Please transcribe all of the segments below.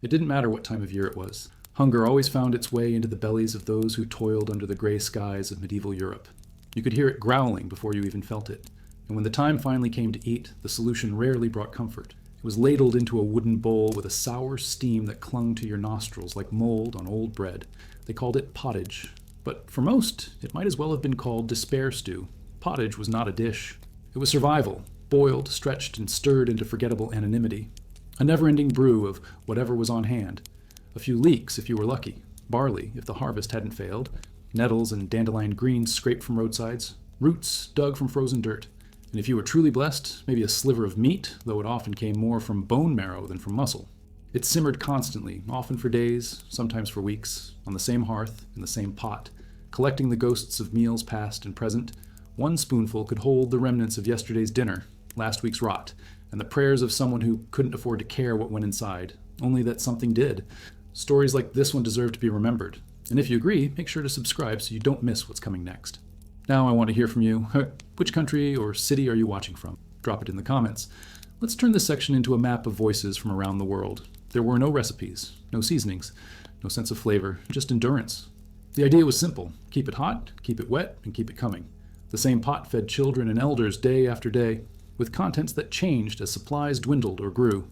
It didn't matter what time of year it was. Hunger always found its way into the bellies of those who toiled under the gray skies of medieval Europe. You could hear it growling before you even felt it. And when the time finally came to eat, the solution rarely brought comfort. It was ladled into a wooden bowl with a sour steam that clung to your nostrils like mold on old bread. They called it pottage. But for most, it might as well have been called despair stew. Pottage was not a dish. It was survival, boiled, stretched, and stirred into forgettable anonymity. A never-ending brew of whatever was on hand. A few leeks if you were lucky, barley if the harvest hadn't failed, nettles and dandelion greens scraped from roadsides, roots dug from frozen dirt. And if you were truly blessed, maybe a sliver of meat, though it often came more from bone marrow than from muscle. It simmered constantly, often for days, sometimes for weeks, on the same hearth, in the same pot, collecting the ghosts of meals past and present. One spoonful could hold the remnants of yesterday's dinner, last week's rot, and the prayers of someone who couldn't afford to care what went inside, only that something did. Stories like this one deserve to be remembered. And if you agree, make sure to subscribe so you don't miss what's coming next. Now I want to hear from you. Which country or city are you watching from? Drop it in the comments. Let's turn this section into a map of voices from around the world. There were no recipes, no seasonings, no sense of flavor, just endurance. The idea was simple. Keep it hot, keep it wet, and keep it coming. The same pot fed children and elders day after day, with contents that changed as supplies dwindled or grew.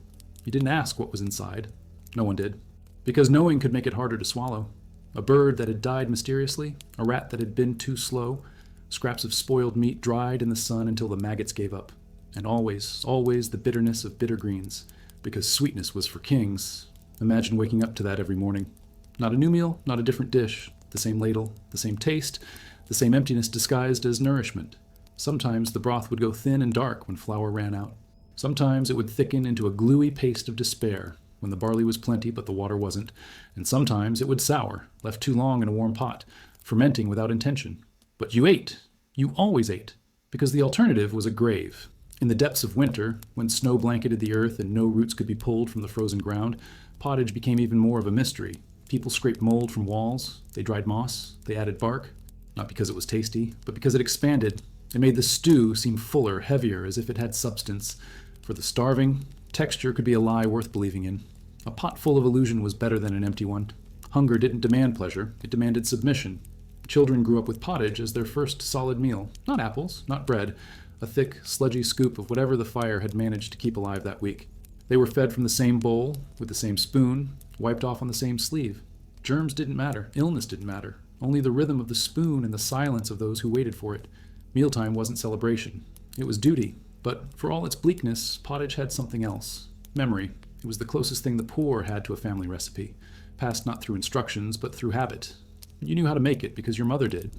You didn't ask what was inside. No one did. Because knowing could make it harder to swallow. A bird that had died mysteriously, a rat that had been too slow, scraps of spoiled meat dried in the sun until the maggots gave up. And always, always the bitterness of bitter greens, because sweetness was for kings. Imagine waking up to that every morning. Not a new meal, not a different dish, the same ladle, the same taste, the same emptiness disguised as nourishment. Sometimes the broth would go thin and dark when flour ran out. Sometimes it would thicken into a gluey paste of despair, when the barley was plenty but the water wasn't, and sometimes it would sour, left too long in a warm pot, fermenting without intention. But you ate. You always ate, because the alternative was a grave. In the depths of winter, when snow blanketed the earth and no roots could be pulled from the frozen ground, pottage became even more of a mystery. People scraped mold from walls, they dried moss, they added bark, not because it was tasty, but because it expanded. It made the stew seem fuller, heavier, as if it had substance. For the starving, texture could be a lie worth believing in. A pot full of illusion was better than an empty one. Hunger didn't demand pleasure, it demanded submission. Children grew up with pottage as their first solid meal. Not apples, not bread, a thick, sludgy scoop of whatever the fire had managed to keep alive that week. They were fed from the same bowl, with the same spoon, wiped off on the same sleeve. Germs didn't matter, illness didn't matter, only the rhythm of the spoon and the silence of those who waited for it. Mealtime wasn't celebration, it was duty. But for all its bleakness, pottage had something else. Memory. It was the closest thing the poor had to a family recipe, passed not through instructions, but through habit. You knew how to make it because your mother did,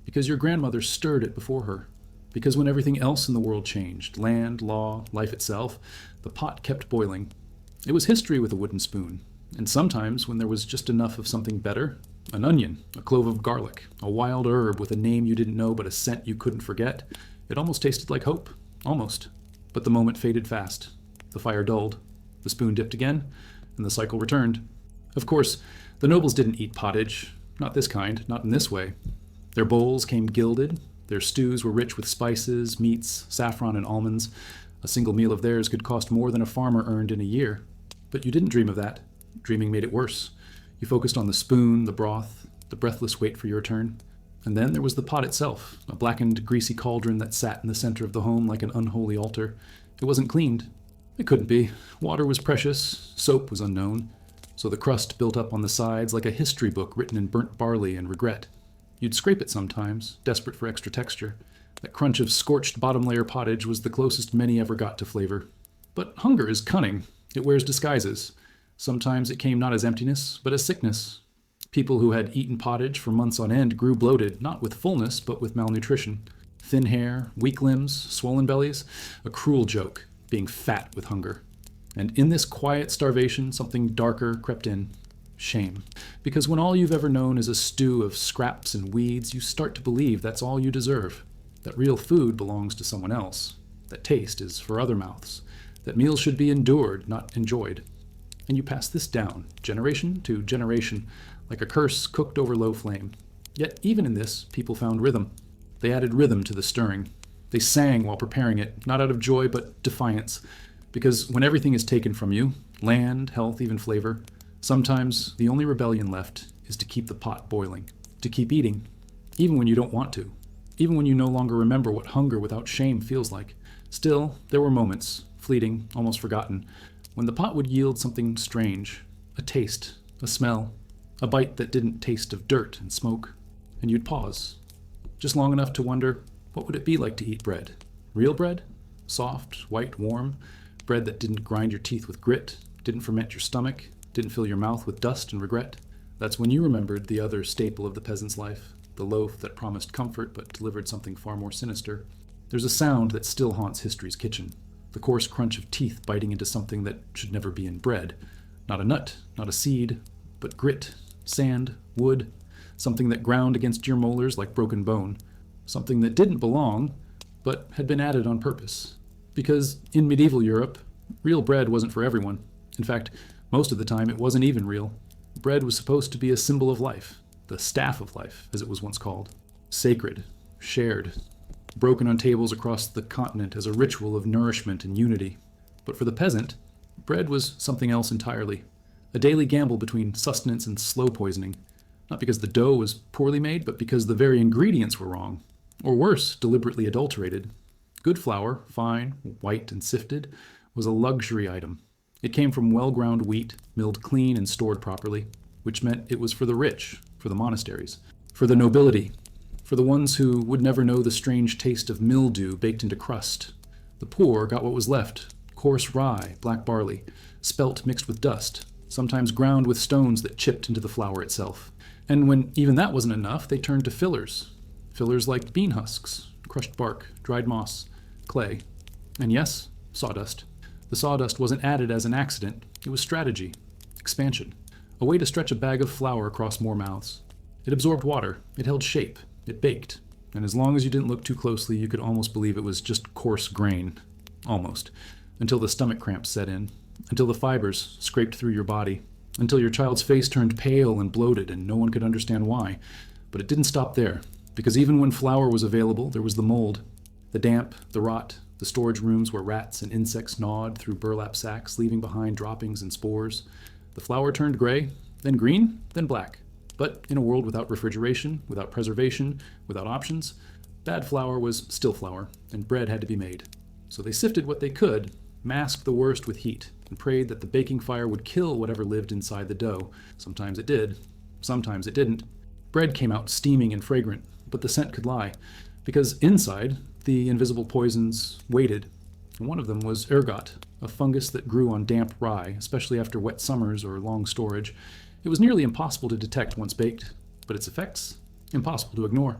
because your grandmother stirred it before her, because when everything else in the world changed, land, law, life itself, the pot kept boiling. It was history with a wooden spoon, and sometimes when there was just enough of something better, an onion, a clove of garlic, a wild herb with a name you didn't know but a scent you couldn't forget, it almost tasted like hope. Almost. But the moment faded fast. The fire dulled. The spoon dipped again, and the cycle returned. Of course, the nobles didn't eat pottage. Not this kind, not in this way. Their bowls came gilded. Their stews were rich with spices, meats, saffron, and almonds. A single meal of theirs could cost more than a farmer earned in a year. But you didn't dream of that. Dreaming made it worse. You focused on the spoon, the broth, the breathless wait for your turn. And then there was the pot itself, a blackened, greasy cauldron that sat in the center of the home like an unholy altar. It wasn't cleaned. It couldn't be. Water was precious, soap was unknown, so the crust built up on the sides like a history book written in burnt barley and regret. You'd scrape it sometimes, desperate for extra texture. That crunch of scorched bottom layer pottage was the closest many ever got to flavor. But hunger is cunning. It wears disguises. Sometimes it came not as emptiness, but as sickness. People who had eaten pottage for months on end grew bloated, not with fullness, but with malnutrition. Thin hair, weak limbs, swollen bellies. A cruel joke, being fat with hunger. And in this quiet starvation, something darker crept in. Shame. Because when all you've ever known is a stew of scraps and weeds, you start to believe that's all you deserve. That real food belongs to someone else. That taste is for other mouths. That meals should be endured, not enjoyed. And you pass this down, generation to generation, like a curse cooked over low flame. Yet even in this, people found rhythm. They added rhythm to the stirring. They sang while preparing it, not out of joy, but defiance. Because when everything is taken from you, Land, health, even flavor. Sometimes the only rebellion left is to keep the pot boiling, to keep eating, even when you don't want to, even when you no longer remember what hunger without shame feels like. Still, there were moments, fleeting, almost forgotten, when the pot would yield something strange, a taste, a smell, a bite that didn't taste of dirt and smoke, and you'd pause, just long enough to wonder, what would it be like to eat bread? Real bread? Soft, white, warm, bread that didn't grind your teeth with grit, didn't ferment your stomach, didn't fill your mouth with dust and regret. That's when you remembered the other staple of the peasant's life, the loaf that promised comfort but delivered something far more sinister. There's a sound that still haunts history's kitchen, the coarse crunch of teeth biting into something that should never be in bread. Not a nut, not a seed, but grit, sand, wood, something that ground against your molars like broken bone, something that didn't belong, but had been added on purpose. Because in medieval Europe, real bread wasn't for everyone. In fact, most of the time it wasn't even real. Bread was supposed to be a symbol of life, the staff of life, as it was once called. Sacred, shared, broken on tables across the continent as a ritual of nourishment and unity. But for the peasant, bread was something else entirely. A daily gamble between sustenance and slow poisoning. Not because the dough was poorly made, but because the very ingredients were wrong. Or worse, deliberately adulterated. Good flour, fine, white, and sifted, was a luxury item. It came from well-ground wheat, milled clean and stored properly, which meant it was for the rich, for the monasteries, for the nobility, for the ones who would never know the strange taste of mildew baked into crust. The poor got what was left, coarse rye, black barley, spelt mixed with dust, sometimes ground with stones that chipped into the flour itself. And when even that wasn't enough, they turned to fillers. Fillers like bean husks, crushed bark, dried moss, clay, and yes, sawdust. The sawdust wasn't added as an accident, it was strategy, expansion, a way to stretch a bag of flour across more mouths. It absorbed water, it held shape, it baked, and as long as you didn't look too closely, you could almost believe it was just coarse grain. Almost. Until the stomach cramps set in, until the fibers scraped through your body, until your child's face turned pale and bloated and no one could understand why. But it didn't stop there, because even when flour was available, there was the mold, the damp, the rot, the storage rooms where rats and insects gnawed through burlap sacks, leaving behind droppings and spores. The flour turned gray, then green, then black. But in a world without refrigeration, without preservation, without options, bad flour was still flour, and bread had to be made. So they sifted what they could, masked the worst with heat, and prayed that the baking fire would kill whatever lived inside the dough. Sometimes it did, sometimes it didn't. Bread came out steaming and fragrant, but the scent could lie, because inside, the invisible poisons waited. And one of them was ergot, a fungus that grew on damp rye, especially after wet summers or long storage. It was nearly impossible to detect once baked, but its effects, impossible to ignore.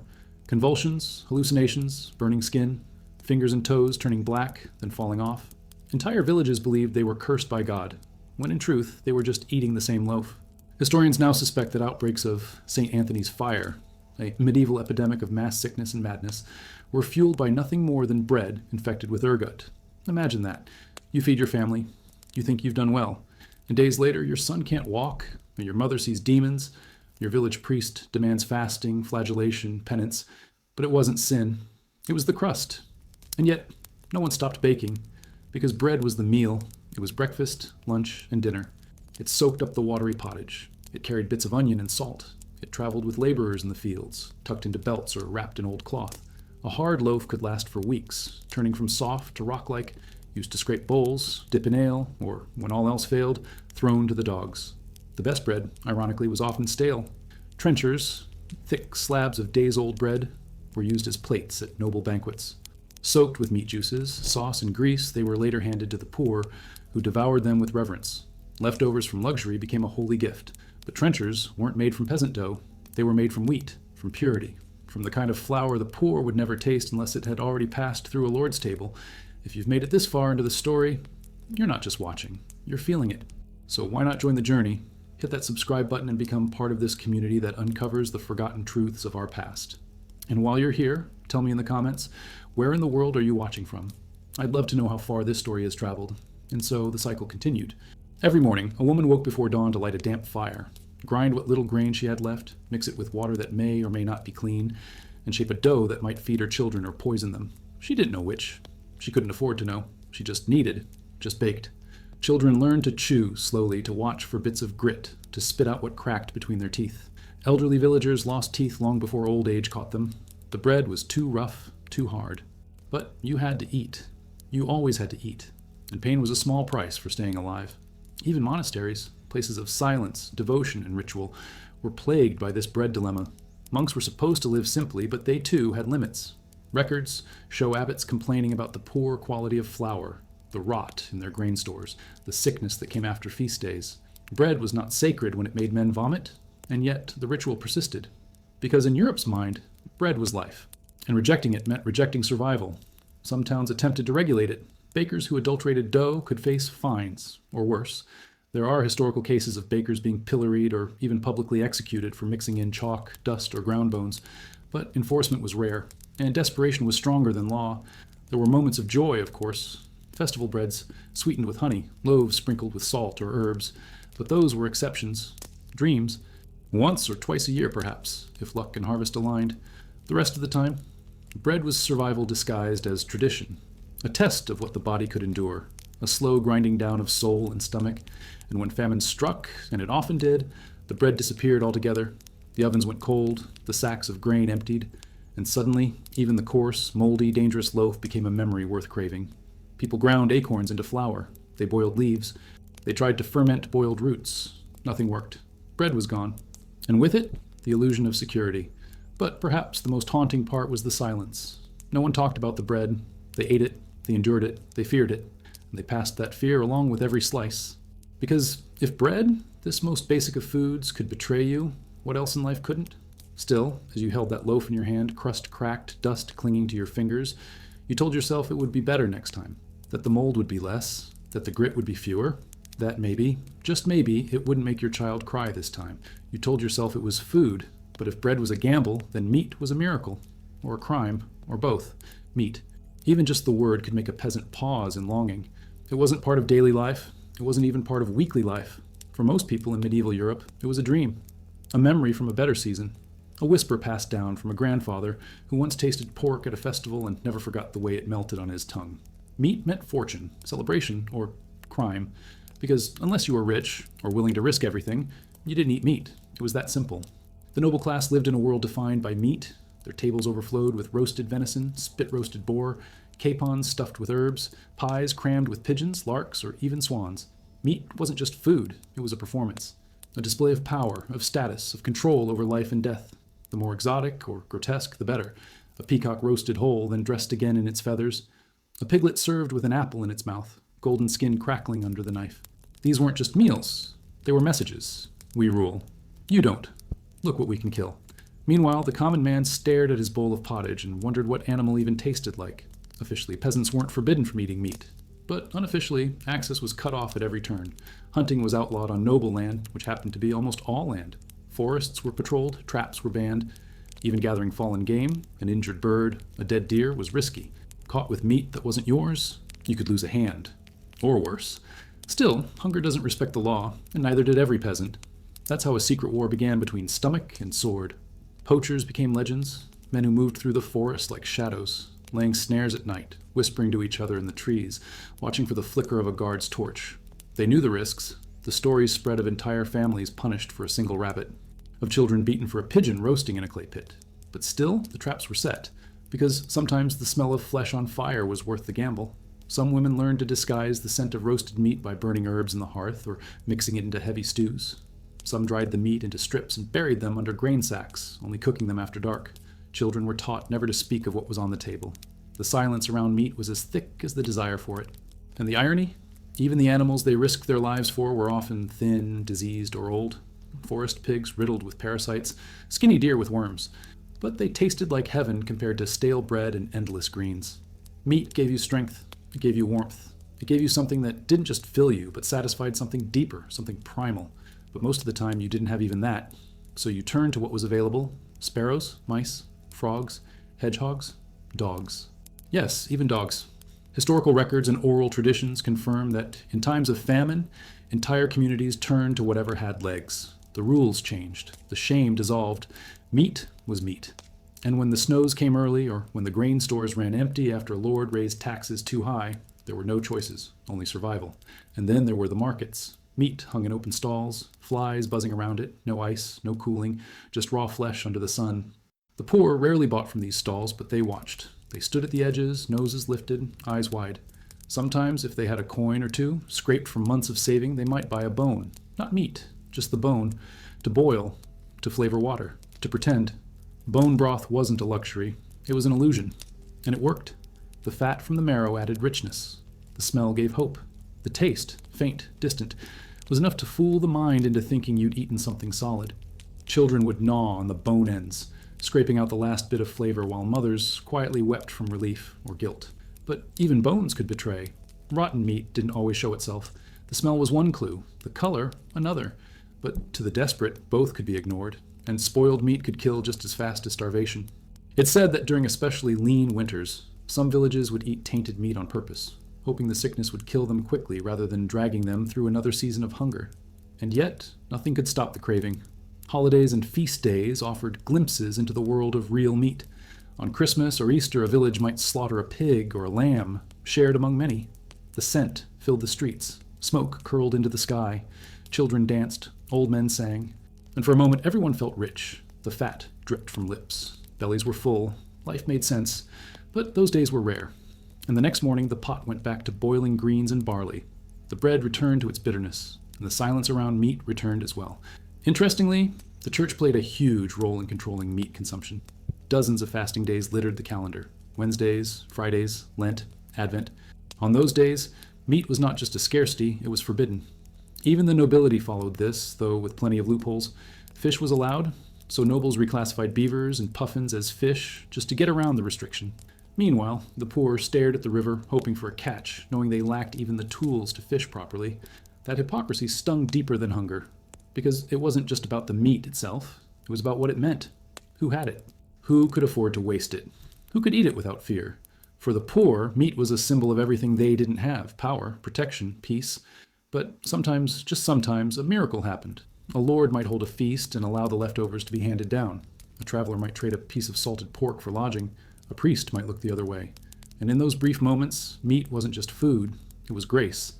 Convulsions, hallucinations, burning skin, fingers and toes turning black, then falling off. Entire villages believed they were cursed by God, when in truth, they were just eating the same loaf. Historians now suspect that outbreaks of St. Anthony's fire, a medieval epidemic of mass sickness and madness, were fueled by nothing more than bread infected with ergot. Imagine that. You feed your family, you think you've done well, and days later your son can't walk, or your mother sees demons, your village priest demands fasting, flagellation, penance, but it wasn't sin. It was the crust. And yet, no one stopped baking, because bread was the meal. It was breakfast, lunch, and dinner. It soaked up the watery pottage. It carried bits of onion and salt. It traveled with laborers in the fields, tucked into belts or wrapped in old cloth. A hard loaf could last for weeks, turning from soft to rock-like, used to scrape bowls, dip in ale, or, when all else failed, thrown to the dogs. The best bread, ironically, was often stale. Trenchers, thick slabs of days-old bread, were used as plates at noble banquets. Soaked with meat juices, sauce, and grease, they were later handed to the poor, who devoured them with reverence. Leftovers from luxury became a holy gift. But trenchers weren't made from peasant dough. They were made from wheat, from purity, from the kind of flour the poor would never taste unless it had already passed through a lord's table. If you've made it this far into the story, you're not just watching, you're feeling it. So why not join the journey? Hit that subscribe button and become part of this community that uncovers the forgotten truths of our past. And while you're here, tell me in the comments, where in the world are you watching from? I'd love to know how far this story has traveled. And so the cycle continued. Every morning, a woman woke before dawn to light a damp fire, grind what little grain she had left, mix it with water that may or may not be clean, and shape a dough that might feed her children or poison them. She didn't know which. She couldn't afford to know. She just baked. Children learned to chew slowly, to watch for bits of grit, to spit out what cracked between their teeth. Elderly villagers lost teeth long before old age caught them. The bread was too rough, too hard. But you had to eat. You always had to eat. And pain was a small price for staying alive. Even monasteries, places of silence, devotion, and ritual, were plagued by this bread dilemma. Monks were supposed to live simply, but they too had limits. Records show abbots complaining about the poor quality of flour, the rot in their grain stores, the sickness that came after feast days. Bread was not sacred when it made men vomit, and yet the ritual persisted. Because in Europe's mind, bread was life, and rejecting it meant rejecting survival. Some towns attempted to regulate it. Bakers who adulterated dough could face fines, or worse. There are historical cases of bakers being pilloried or even publicly executed for mixing in chalk, dust, or ground bones, but enforcement was rare, and desperation was stronger than law. There were moments of joy, of course. Festival breads sweetened with honey, loaves sprinkled with salt or herbs, but those were exceptions. Dreams, once or twice a year perhaps, if luck and harvest aligned. The rest of the time, bread was survival disguised as tradition, a test of what the body could endure, a slow grinding down of soul and stomach, and when famine struck, and it often did, the bread disappeared altogether. The ovens went cold, the sacks of grain emptied, and suddenly even the coarse, moldy, dangerous loaf became a memory worth craving. People ground acorns into flour. They boiled leaves. They tried to ferment boiled roots. Nothing worked. Bread was gone. And with it, the illusion of security. But perhaps the most haunting part was the silence. No one talked about the bread. They ate it. They endured it. They feared it. And they passed that fear along with every slice. Because if bread, this most basic of foods, could betray you, what else in life couldn't? Still, as you held that loaf in your hand, crust cracked, dust clinging to your fingers, you told yourself it would be better next time, that the mold would be less, that the grit would be fewer, that maybe, just maybe, it wouldn't make your child cry this time. You told yourself it was food, but if bread was a gamble, then meat was a miracle, or a crime, or both. Meat. Even just the word could make a peasant pause in longing. It wasn't part of daily life. It wasn't even part of weekly life. For most people in medieval Europe, it was a dream, a memory from a better season, a whisper passed down from a grandfather who once tasted pork at a festival and never forgot the way it melted on his tongue. Meat meant fortune, celebration, or crime, because unless you were rich or willing to risk everything, you didn't eat meat. It was that simple. The noble class lived in a world defined by meat. Their tables overflowed with roasted venison, spit-roasted boar, capons stuffed with herbs, pies crammed with pigeons, larks, or even swans. Meat wasn't just food, it was a performance, a display of power, of status, of control over life and death. The more exotic or grotesque, the better. A peacock roasted whole, then dressed again in its feathers. A piglet served with an apple in its mouth, golden skin crackling under the knife. These weren't just meals, they were messages. We rule. You don't. Look what we can kill. Meanwhile, the common man stared at his bowl of pottage and wondered what animal even tasted like. Officially, peasants weren't forbidden from eating meat, but unofficially, access was cut off at every turn. Hunting was outlawed on noble land, which happened to be almost all land. Forests were patrolled, traps were banned. Even gathering fallen game, an injured bird, a dead deer, was risky. Caught with meat that wasn't yours, you could lose a hand. Or worse. Still, hunger doesn't respect the law, and neither did every peasant. That's how a secret war began between stomach and sword. Poachers became legends, men who moved through the forest like shadows, laying snares at night, whispering to each other in the trees, watching for the flicker of a guard's torch. They knew the risks. The stories spread of entire families punished for a single rabbit, of children beaten for a pigeon roasting in a clay pit. But still, the traps were set, because sometimes the smell of flesh on fire was worth the gamble. Some women learned to disguise the scent of roasted meat by burning herbs in the hearth or mixing it into heavy stews. Some dried the meat into strips and buried them under grain sacks, only cooking them after dark. Children were taught never to speak of what was on the table. The silence around meat was as thick as the desire for it. And the irony? Even the animals they risked their lives for were often thin, diseased, or old. Forest pigs riddled with parasites, skinny deer with worms. But they tasted like heaven compared to stale bread and endless greens. Meat gave you strength. It gave you warmth. It gave you something that didn't just fill you, but satisfied something deeper, something primal. But most of the time you didn't have even that. So you turned to what was available: sparrows, mice, frogs, hedgehogs, dogs. Yes, even dogs. Historical records and oral traditions confirm that in times of famine, entire communities turned to whatever had legs. The rules changed. The shame dissolved. Meat was meat. And when the snows came early, or when the grain stores ran empty after a lord raised taxes too high, There were no choices, only survival. And then there were the markets. Meat hung in open stalls, flies buzzing around it, no ice, no cooling, just raw flesh under the sun. The poor rarely bought from these stalls, but they watched. They stood at the edges, noses lifted, eyes wide. Sometimes, if they had a coin or two, scraped from months of saving, they might buy a bone. Not meat, just the bone, to boil, to flavor water, to pretend. Bone broth wasn't a luxury, it was an illusion. And it worked. The fat from the marrow added richness. The smell gave hope. The taste, faint, distant, was enough to fool the mind into thinking you'd eaten something solid. Children would gnaw on the bone ends, scraping out the last bit of flavor while mothers quietly wept from relief or guilt. But even bones could betray. Rotten meat didn't always show itself. The smell was one clue, the color another. But to the desperate, both could be ignored, and spoiled meat could kill just as fast as starvation. It's said that during especially lean winters, some villages would eat tainted meat on purpose, hoping the sickness would kill them quickly rather than dragging them through another season of hunger. And yet, nothing could stop the craving. Holidays and feast days offered glimpses into the world of real meat. On Christmas or Easter, a village might slaughter a pig or a lamb, shared among many. The scent filled the streets. Smoke curled into the sky. Children danced. Old men sang. And for a moment, everyone felt rich. The fat dripped from lips. Bellies were full. Life made sense. But those days were rare. And the next morning, the pot went back to boiling greens and barley. The bread returned to its bitterness, and the silence around meat returned as well. Interestingly, the church played a huge role in controlling meat consumption. Dozens of fasting days littered the calendar. Wednesdays, Fridays, Lent, Advent. On those days, meat was not just a scarcity, it was forbidden. Even the nobility followed this, though with plenty of loopholes. Fish was allowed, so nobles reclassified beavers and puffins as fish just to get around the restriction. Meanwhile, the poor stared at the river, hoping for a catch, knowing they lacked even the tools to fish properly. That hypocrisy stung deeper than hunger, because it wasn't just about the meat itself, it was about what it meant. Who had it? Who could afford to waste it? Who could eat it without fear? For the poor, meat was a symbol of everything they didn't have: power, protection, peace. But sometimes, just sometimes, a miracle happened. A lord might hold a feast and allow the leftovers to be handed down. A traveler might trade a piece of salted pork for lodging. A priest might look the other way. And in those brief moments, meat wasn't just food, it was grace.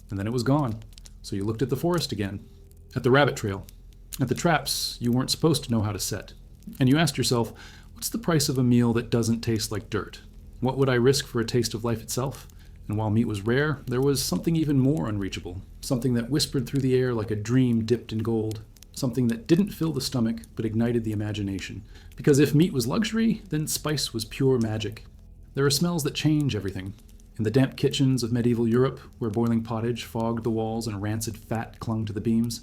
And then it was gone. So you looked at the forest again, at the rabbit trail, at the traps you weren't supposed to know how to set. And you asked yourself, what's the price of a meal that doesn't taste like dirt? What would I risk for a taste of life itself? And while meat was rare, there was something even more unreachable, something that whispered through the air like a dream dipped in gold, something that didn't fill the stomach but ignited the imagination. Because if meat was luxury, then spice was pure magic. There are smells that change everything. In the damp kitchens of medieval Europe, where boiling pottage fogged the walls and rancid fat clung to the beams,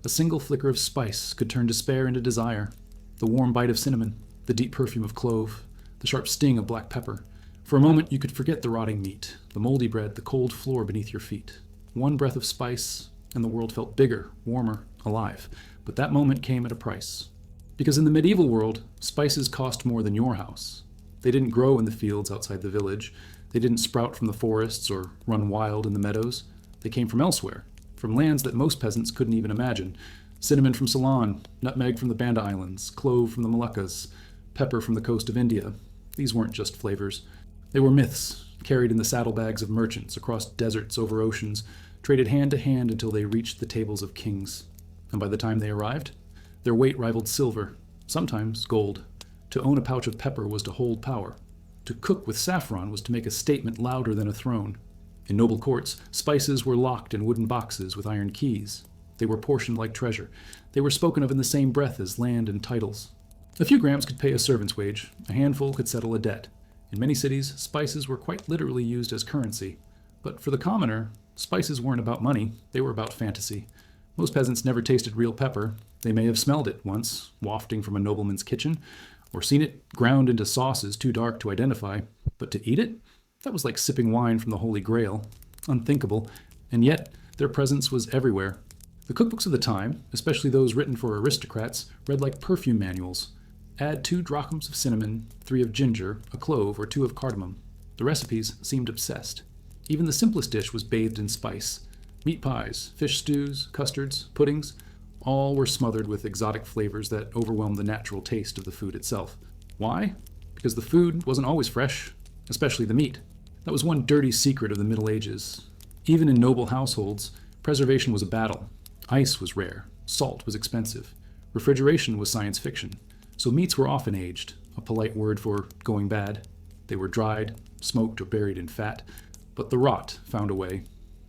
a single flicker of spice could turn despair into desire. The warm bite of cinnamon, the deep perfume of clove, the sharp sting of black pepper. For a moment, you could forget the rotting meat, the moldy bread, the cold floor beneath your feet. One breath of spice, and the world felt bigger, warmer, alive. But that moment came at a price. Because in the medieval world, spices cost more than your house. They didn't grow in the fields outside the village. They didn't sprout from the forests or run wild in the meadows. They came from elsewhere, from lands that most peasants couldn't even imagine. Cinnamon from Ceylon, nutmeg from the Banda Islands, clove from the Moluccas, pepper from the coast of India. These weren't just flavors. They were myths, carried in the saddlebags of merchants across deserts over oceans, traded hand to hand until they reached the tables of kings. And by the time they arrived, their weight rivaled silver, sometimes gold. To own a pouch of pepper was to hold power. To cook with saffron was to make a statement louder than a throne. In noble courts, spices were locked in wooden boxes with iron keys. They were portioned like treasure. They were spoken of in the same breath as land and titles. A few grams could pay a servant's wage. A handful could settle a debt. In many cities, spices were quite literally used as currency. But for the commoner, spices weren't about money, they were about fantasy. Most peasants never tasted real pepper. They may have smelled it once, wafting from a nobleman's kitchen, or seen it ground into sauces too dark to identify. But to eat it? That was like sipping wine from the Holy Grail. Unthinkable. And yet, their presence was everywhere. The cookbooks of the time, especially those written for aristocrats, read like perfume manuals. Add 2 drachms of cinnamon, 3 of ginger, a clove, or 2 of cardamom. The recipes seemed obsessed. Even the simplest dish was bathed in spice. Meat pies, fish stews, custards, puddings, all were smothered with exotic flavors that overwhelmed the natural taste of the food itself. Why? Because the food wasn't always fresh, especially the meat. That was one dirty secret of the Middle Ages. Even in noble households, preservation was a battle. Ice was rare, salt was expensive, refrigeration was science fiction, so meats were often aged, a polite word for going bad. They were dried, smoked, or buried in fat, but the rot found a way.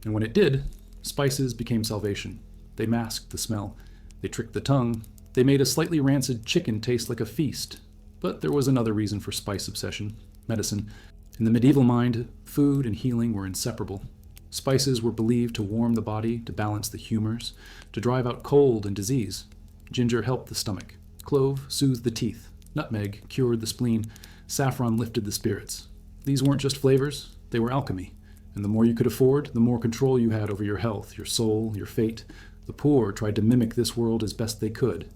And when it did, spices became salvation. They masked the smell. They tricked the tongue. They made a slightly rancid chicken taste like a feast. But there was another reason for spice obsession: medicine. In the medieval mind, food and healing were inseparable. Spices were believed to warm the body, to balance the humors, to drive out cold and disease. Ginger helped the stomach. Clove soothed the teeth. Nutmeg cured the spleen. Saffron lifted the spirits. These weren't just flavors, they were alchemy. And the more you could afford, the more control you had over your health, your soul, your fate. The poor tried to mimic this world as best they could.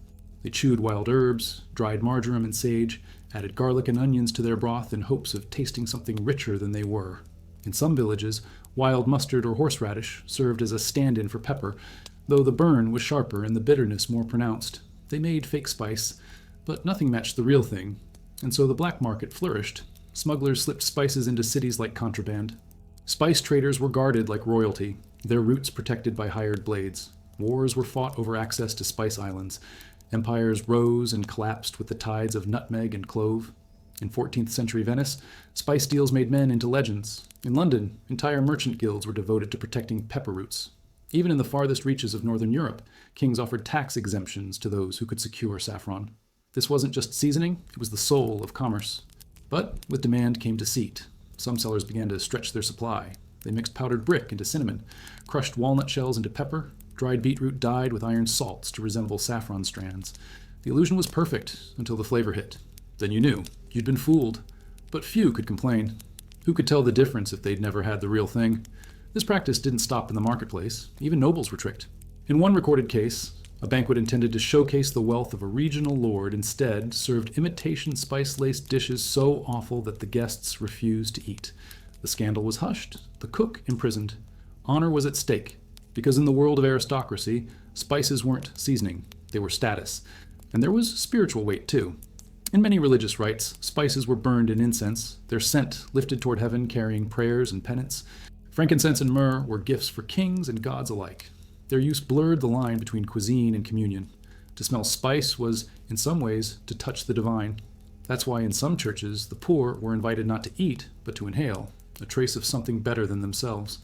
They chewed wild herbs, dried marjoram and sage, added garlic and onions to their broth in hopes of tasting something richer than they were. In some villages, wild mustard or horseradish served as a stand-in for pepper, though the burn was sharper and the bitterness more pronounced. They made fake spice, but nothing matched the real thing, and so the black market flourished. Smugglers slipped spices into cities like contraband. Spice traders were guarded like royalty, their roots protected by hired blades. Wars were fought over access to spice islands. Empires rose and collapsed with the tides of nutmeg and clove. In 14th century Venice, spice deals made men into legends. In London, entire merchant guilds were devoted to protecting pepper roots. Even in the farthest reaches of northern Europe, kings offered tax exemptions to those who could secure saffron. This wasn't just seasoning, it was the soul of commerce. But with demand came deceit. Some sellers began to stretch their supply. They mixed powdered brick into cinnamon, crushed walnut shells into pepper, dried beetroot dyed with iron salts to resemble saffron strands. The illusion was perfect until the flavor hit. Then you knew. You'd been fooled. But few could complain. Who could tell the difference if they'd never had the real thing? This practice didn't stop in the marketplace. Even nobles were tricked. In one recorded case, a banquet intended to showcase the wealth of a regional lord instead served imitation spice-laced dishes so awful that the guests refused to eat. The scandal was hushed, the cook imprisoned. Honor was at stake, because in the world of aristocracy, spices weren't seasoning, they were status. And there was spiritual weight too. In many religious rites, spices were burned in incense, their scent lifted toward heaven carrying prayers and penance. Frankincense and myrrh were gifts for kings and gods alike. Their use blurred the line between cuisine and communion. To smell spice was, in some ways, to touch the divine. That's why in some churches, the poor were invited not to eat, but to inhale, a trace of something better than themselves.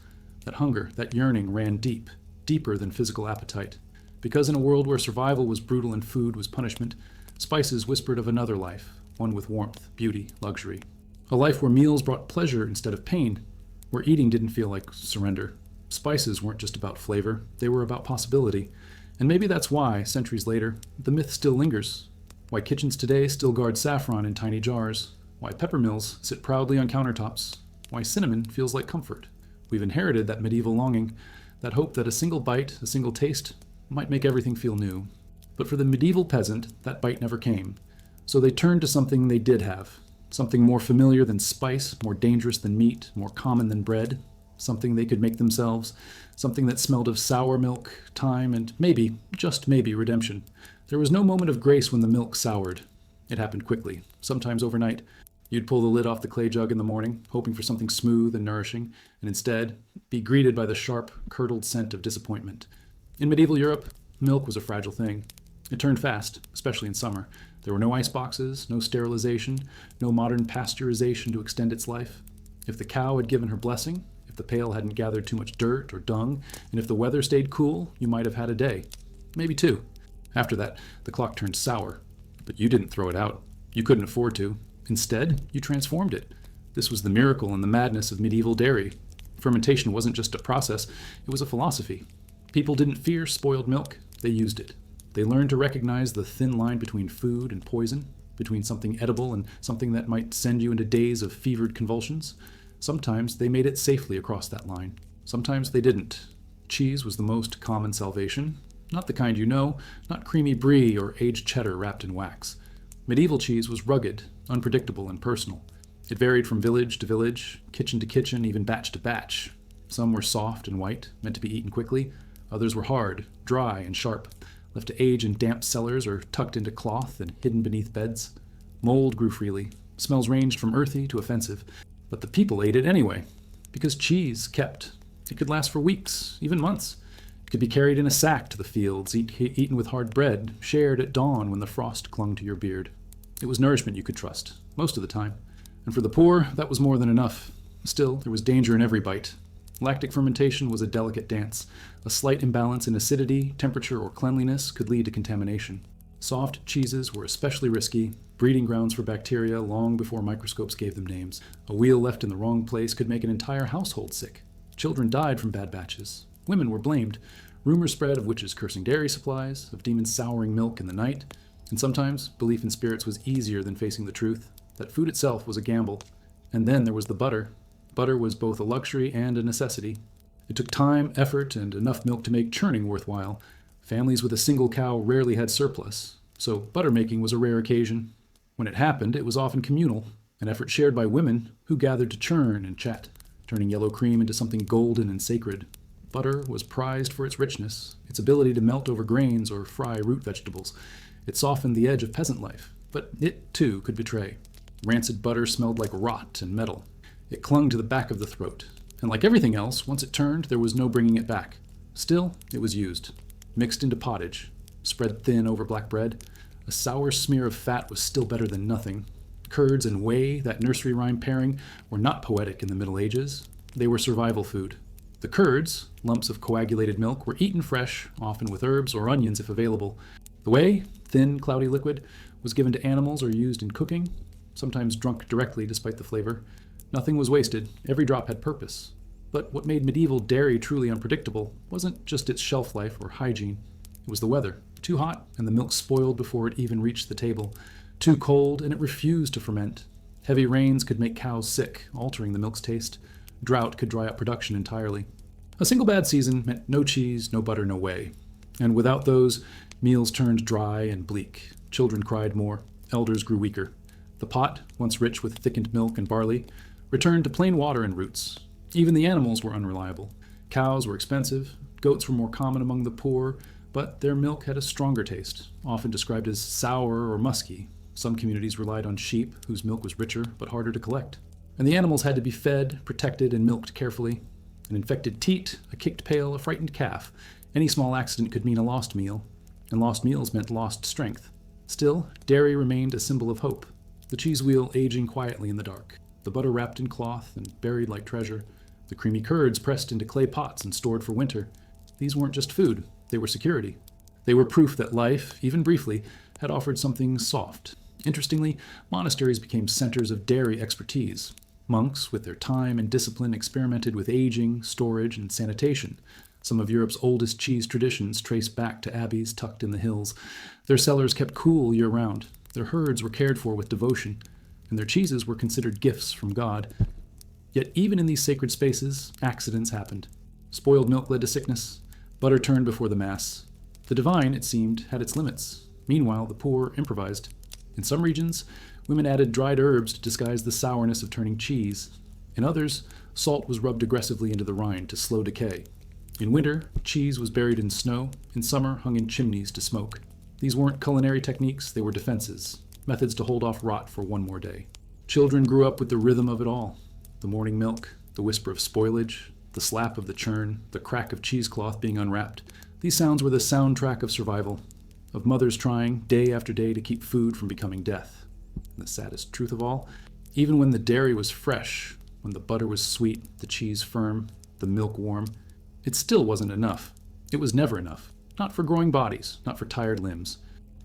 That hunger, that yearning ran deep, deeper than physical appetite. Because in a world where survival was brutal and food was punishment, spices whispered of another life, one with warmth, beauty, luxury. A life where meals brought pleasure instead of pain, where eating didn't feel like surrender. Spices weren't just about flavor, they were about possibility. And maybe that's why, centuries later, the myth still lingers. Why kitchens today still guard saffron in tiny jars. Why pepper mills sit proudly on countertops. Why cinnamon feels like comfort. We've inherited that medieval longing, that hope that a single bite, a single taste, might make everything feel new. But for the medieval peasant, that bite never came. So they turned to something they did have. Something more familiar than spice, more dangerous than meat, more common than bread. Something they could make themselves, something that smelled of sour milk, time, and maybe, just maybe, redemption. There was no moment of grace when the milk soured. It happened quickly, sometimes overnight. You'd pull the lid off the clay jug in the morning, hoping for something smooth and nourishing, and instead be greeted by the sharp, curdled scent of disappointment. In medieval Europe, milk was a fragile thing. It turned fast, especially in summer. There were no ice boxes, no sterilization, no modern pasteurization to extend its life. If the cow had given her blessing, if the pail hadn't gathered too much dirt or dung, and if the weather stayed cool, you might have had a day. Maybe two. After that, the clock turned sour. But you didn't throw it out. You couldn't afford to. Instead, you transformed it. This was the miracle and the madness of medieval dairy. Fermentation wasn't just a process, it was a philosophy. People didn't fear spoiled milk, they used it. They learned to recognize the thin line between food and poison, between something edible and something that might send you into days of fevered convulsions. Sometimes they made it safely across that line. Sometimes they didn't. Cheese was the most common salvation. Not the kind you know, not creamy brie or aged cheddar wrapped in wax. Medieval cheese was rugged, unpredictable, and personal. It varied from village to village, kitchen to kitchen, even batch to batch. Some were soft and white, meant to be eaten quickly. Others were hard, dry, and sharp, left to age in damp cellars or tucked into cloth and hidden beneath beds. Mold grew freely. Smells ranged from earthy to offensive. But the people ate it anyway, because cheese kept. It could last for weeks, even months. It could be carried in a sack to the fields, eaten with hard bread, shared at dawn when the frost clung to your beard. It was nourishment you could trust, most of the time. And for the poor, that was more than enough. Still, there was danger in every bite. Lactic fermentation was a delicate dance. A slight imbalance in acidity, temperature, or cleanliness could lead to contamination. Soft cheeses were especially risky, breeding grounds for bacteria long before microscopes gave them names. A wheel left in the wrong place could make an entire household sick. Children died from bad batches. Women were blamed. Rumors spread of witches cursing dairy supplies, of demons souring milk in the night, and sometimes belief in spirits was easier than facing the truth, that food itself was a gamble. And then there was the butter. Butter was both a luxury and a necessity. It took time, effort, and enough milk to make churning worthwhile. Families with a single cow rarely had surplus, so butter making was a rare occasion. When it happened, it was often communal, an effort shared by women who gathered to churn and chat, turning yellow cream into something golden and sacred. Butter was prized for its richness, its ability to melt over grains or fry root vegetables. It softened the edge of peasant life, but it, too, could betray. Rancid butter smelled like rot and metal. It clung to the back of the throat, and like everything else, once it turned, there was no bringing it back. Still, it was used, mixed into pottage, spread thin over black bread. A sour smear of fat was still better than nothing. Curds and whey, that nursery rhyme pairing, were not poetic in the Middle Ages. They were survival food. The curds, lumps of coagulated milk, were eaten fresh, often with herbs or onions if available. The whey, thin, cloudy liquid, was given to animals or used in cooking, sometimes drunk directly despite the flavor. Nothing was wasted. Every drop had purpose. But what made medieval dairy truly unpredictable wasn't just its shelf life or hygiene. It was the weather. Too hot, and the milk spoiled before it even reached the table. Too cold, and it refused to ferment. Heavy rains could make cows sick, altering the milk's taste. Drought could dry up production entirely. A single bad season meant no cheese, no butter, no whey. And without those, meals turned dry and bleak. Children cried more. Elders grew weaker. The pot, once rich with thickened milk and barley, returned to plain water and roots. Even the animals were unreliable. Cows were expensive. Goats were more common among the poor, but their milk had a stronger taste, often described as sour or musky. Some communities relied on sheep, whose milk was richer but harder to collect. And the animals had to be fed, protected, and milked carefully. An infected teat, a kicked pail, a frightened calf. Any small accident could mean a lost meal, and lost meals meant lost strength. Still, dairy remained a symbol of hope, the cheese wheel aging quietly in the dark, the butter wrapped in cloth and buried like treasure, the creamy curds pressed into clay pots and stored for winter. These weren't just food, they were security. They were proof that life, even briefly, had offered something soft. Interestingly, monasteries became centers of dairy expertise. Monks, with their time and discipline, experimented with aging, storage, and sanitation. Some of Europe's oldest cheese traditions trace back to abbeys tucked in the hills. Their cellars kept cool year-round. Their herds were cared for with devotion, and their cheeses were considered gifts from God. Yet even in these sacred spaces, accidents happened. Spoiled milk led to sickness. Butter turned before the mass. The divine, it seemed, had its limits. Meanwhile, the poor improvised. In some regions, women added dried herbs to disguise the sourness of turning cheese. In others, salt was rubbed aggressively into the rind to slow decay. In winter, cheese was buried in snow. In summer, hung in chimneys to smoke. These weren't culinary techniques, they were defenses, methods to hold off rot for one more day. Children grew up with the rhythm of it all. The morning milk, the whisper of spoilage, the slap of the churn, the crack of cheesecloth being unwrapped. These sounds were the soundtrack of survival, of mothers trying, day after day, to keep food from becoming death. And the saddest truth of all, even when the dairy was fresh, when the butter was sweet, the cheese firm, the milk warm, it still wasn't enough. It was never enough. Not for growing bodies, not for tired limbs,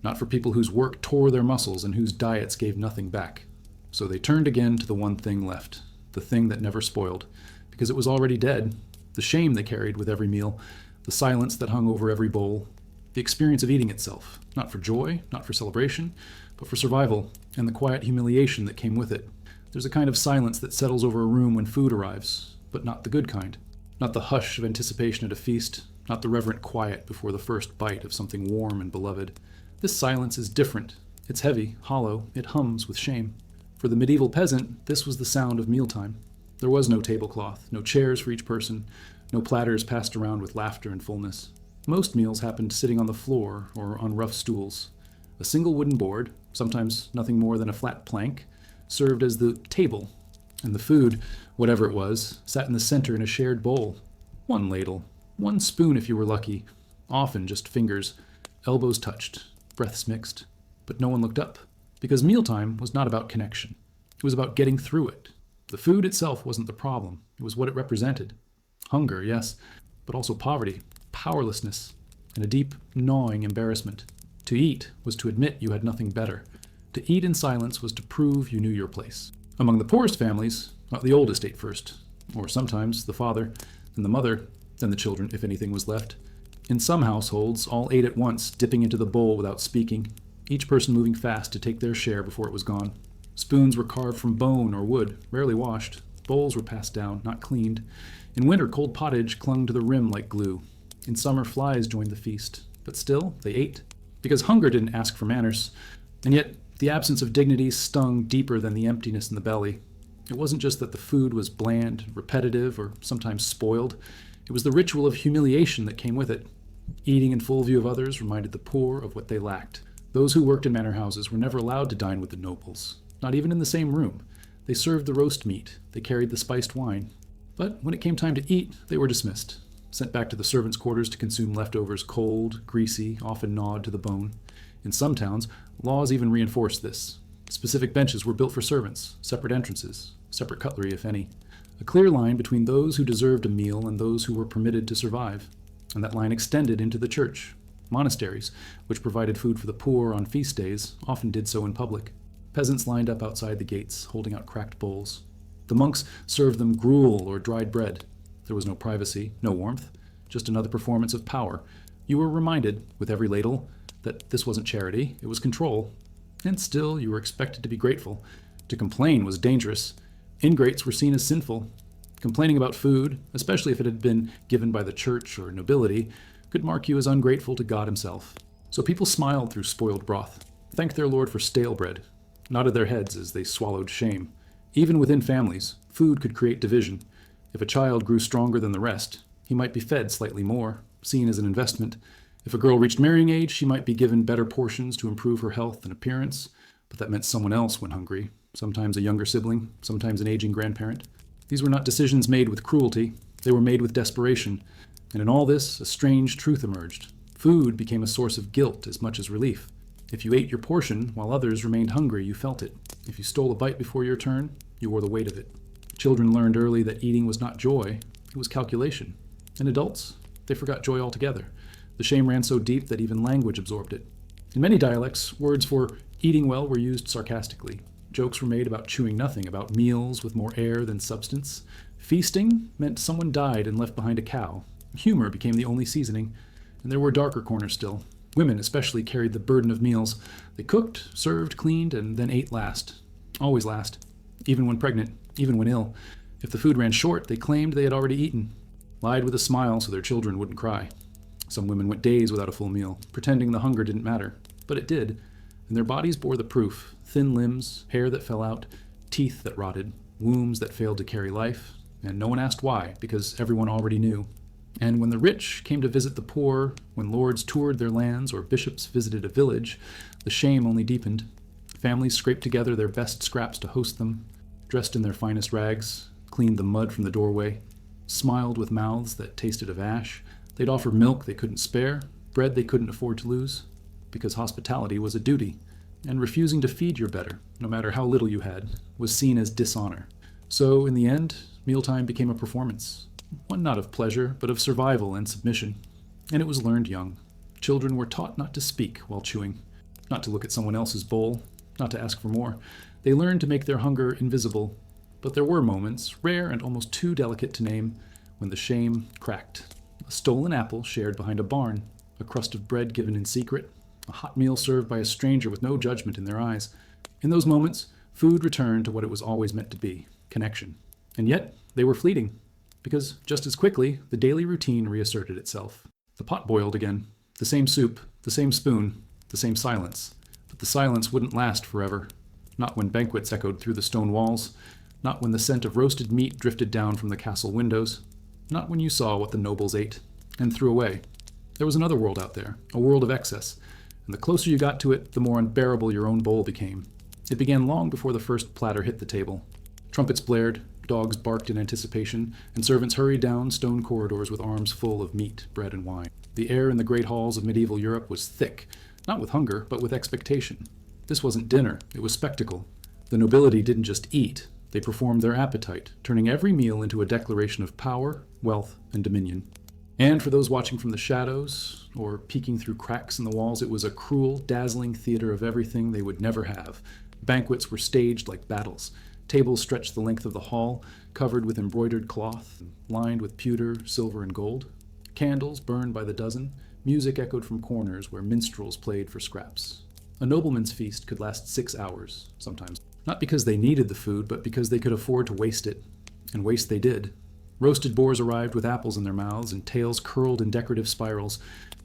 not for people whose work tore their muscles and whose diets gave nothing back. So they turned again to the one thing left, the thing that never spoiled, because it was already dead, the shame they carried with every meal, the silence that hung over every bowl, the experience of eating itself, not for joy, not for celebration, but for survival, and the quiet humiliation that came with it. There's a kind of silence that settles over a room when food arrives, but not the good kind. Not the hush of anticipation at a feast, not the reverent quiet before the first bite of something warm and beloved. This silence is different. It's heavy, hollow, it hums with shame. For the medieval peasant, this was the sound of mealtime. There was no tablecloth, no chairs for each person, no platters passed around with laughter and fullness. Most meals happened sitting on the floor or on rough stools. A single wooden board, sometimes nothing more than a flat plank, served as the table. And the food, whatever it was, sat in the center in a shared bowl. One ladle, one spoon if you were lucky, often just fingers, elbows touched, breaths mixed. But no one looked up, because mealtime was not about connection. It was about getting through it. The food itself wasn't the problem. It was what it represented. Hunger, yes, but also poverty, powerlessness, and a deep, gnawing embarrassment. To eat was to admit you had nothing better. To eat in silence was to prove you knew your place. Among the poorest families, the oldest ate first, or sometimes the father, then the mother, then the children, if anything was left. In some households, all ate at once, dipping into the bowl without speaking, each person moving fast to take their share before it was gone. Spoons were carved from bone or wood, rarely washed. Bowls were passed down, not cleaned. In winter, cold pottage clung to the rim like glue. In summer, flies joined the feast. But still, they ate. Because hunger didn't ask for manners. And yet, the absence of dignity stung deeper than the emptiness in the belly. It wasn't just that the food was bland, repetitive, or sometimes spoiled. It was the ritual of humiliation that came with it. Eating in full view of others reminded the poor of what they lacked. Those who worked in manor houses were never allowed to dine with the nobles, not even in the same room. They served the roast meat, they carried the spiced wine. But when it came time to eat, they were dismissed, sent back to the servants' quarters to consume leftovers cold, greasy, often gnawed to the bone. In some towns, laws even reinforced this. Specific benches were built for servants, separate entrances, separate cutlery, if any. A clear line between those who deserved a meal and those who were permitted to survive. And that line extended into the church. Monasteries, which provided food for the poor on feast days, often did so in public. Peasants lined up outside the gates, holding out cracked bowls. The monks served them gruel or dried bread. There was no privacy, no warmth, just another performance of power. You were reminded, with every ladle, that this wasn't charity, it was control. And still, you were expected to be grateful. To complain was dangerous. Ingrates were seen as sinful. Complaining about food, especially if it had been given by the church or nobility, could mark you as ungrateful to God himself. So people smiled through spoiled broth, thanked their Lord for stale bread, nodded their heads as they swallowed shame. Even within families, food could create division. If a child grew stronger than the rest, he might be fed slightly more, seen as an investment. If a girl reached marrying age, she might be given better portions to improve her health and appearance, but that meant someone else went hungry, sometimes a younger sibling, sometimes an aging grandparent. These were not decisions made with cruelty, they were made with desperation. And in all this, a strange truth emerged. Food became a source of guilt as much as relief. If you ate your portion while others remained hungry, you felt it. If you stole a bite before your turn, you wore the weight of it. Children learned early that eating was not joy, it was calculation. And adults, they forgot joy altogether. The shame ran so deep that even language absorbed it. In many dialects, words for eating well were used sarcastically. Jokes were made about chewing nothing, about meals with more air than substance. Feasting meant someone died and left behind a cow. Humor became the only seasoning, and there were darker corners still. Women especially carried the burden of meals. They cooked, served, cleaned, and then ate last. Always last. Even when pregnant, even when ill. If the food ran short, they claimed they had already eaten. Lied with a smile so their children wouldn't cry. Some women went days without a full meal, pretending the hunger didn't matter. But it did, and their bodies bore the proof. Thin limbs, hair that fell out, teeth that rotted, wombs that failed to carry life, and no one asked why, because everyone already knew. And when the rich came to visit the poor, when lords toured their lands or bishops visited a village, the shame only deepened. Families scraped together their best scraps to host them, dressed in their finest rags, cleaned the mud from the doorway, smiled with mouths that tasted of ash. They'd offer milk they couldn't spare, bread they couldn't afford to lose, because hospitality was a duty, and refusing to feed your better, no matter how little you had, was seen as dishonor. So, in the end, mealtime became a performance. One not of pleasure, but of survival and submission. And it was learned young. Children were taught not to speak while chewing, not to look at someone else's bowl, not to ask for more. They learned to make their hunger invisible. But there were moments, rare and almost too delicate to name, when the shame cracked. A stolen apple shared behind a barn, a crust of bread given in secret, a hot meal served by a stranger with no judgment in their eyes. In those moments, food returned to what it was always meant to be, connection. And yet, they were fleeting. Because just as quickly, the daily routine reasserted itself. The pot boiled again. The same soup, the same spoon, the same silence. But the silence wouldn't last forever. Not when banquets echoed through the stone walls. Not when the scent of roasted meat drifted down from the castle windows. Not when you saw what the nobles ate and threw away. There was another world out there, a world of excess. And the closer you got to it, the more unbearable your own bowl became. It began long before the first platter hit the table. Trumpets blared, dogs barked in anticipation, and servants hurried down stone corridors with arms full of meat, bread, and wine. The air in the great halls of medieval Europe was thick, not with hunger, but with expectation. This wasn't dinner, it was spectacle. The nobility didn't just eat, they performed their appetite, turning every meal into a declaration of power, wealth, and dominion. And for those watching from the shadows, or peeking through cracks in the walls, it was a cruel, dazzling theater of everything they would never have. Banquets were staged like battles. Tables stretched the length of the hall, covered with embroidered cloth, lined with pewter, silver, and gold. Candles burned by the dozen. Music echoed from corners where minstrels played for scraps. A nobleman's feast could last 6 hours, sometimes. Not because they needed the food, but because they could afford to waste it. And waste they did. Roasted boars arrived with apples in their mouths and tails curled in decorative spirals.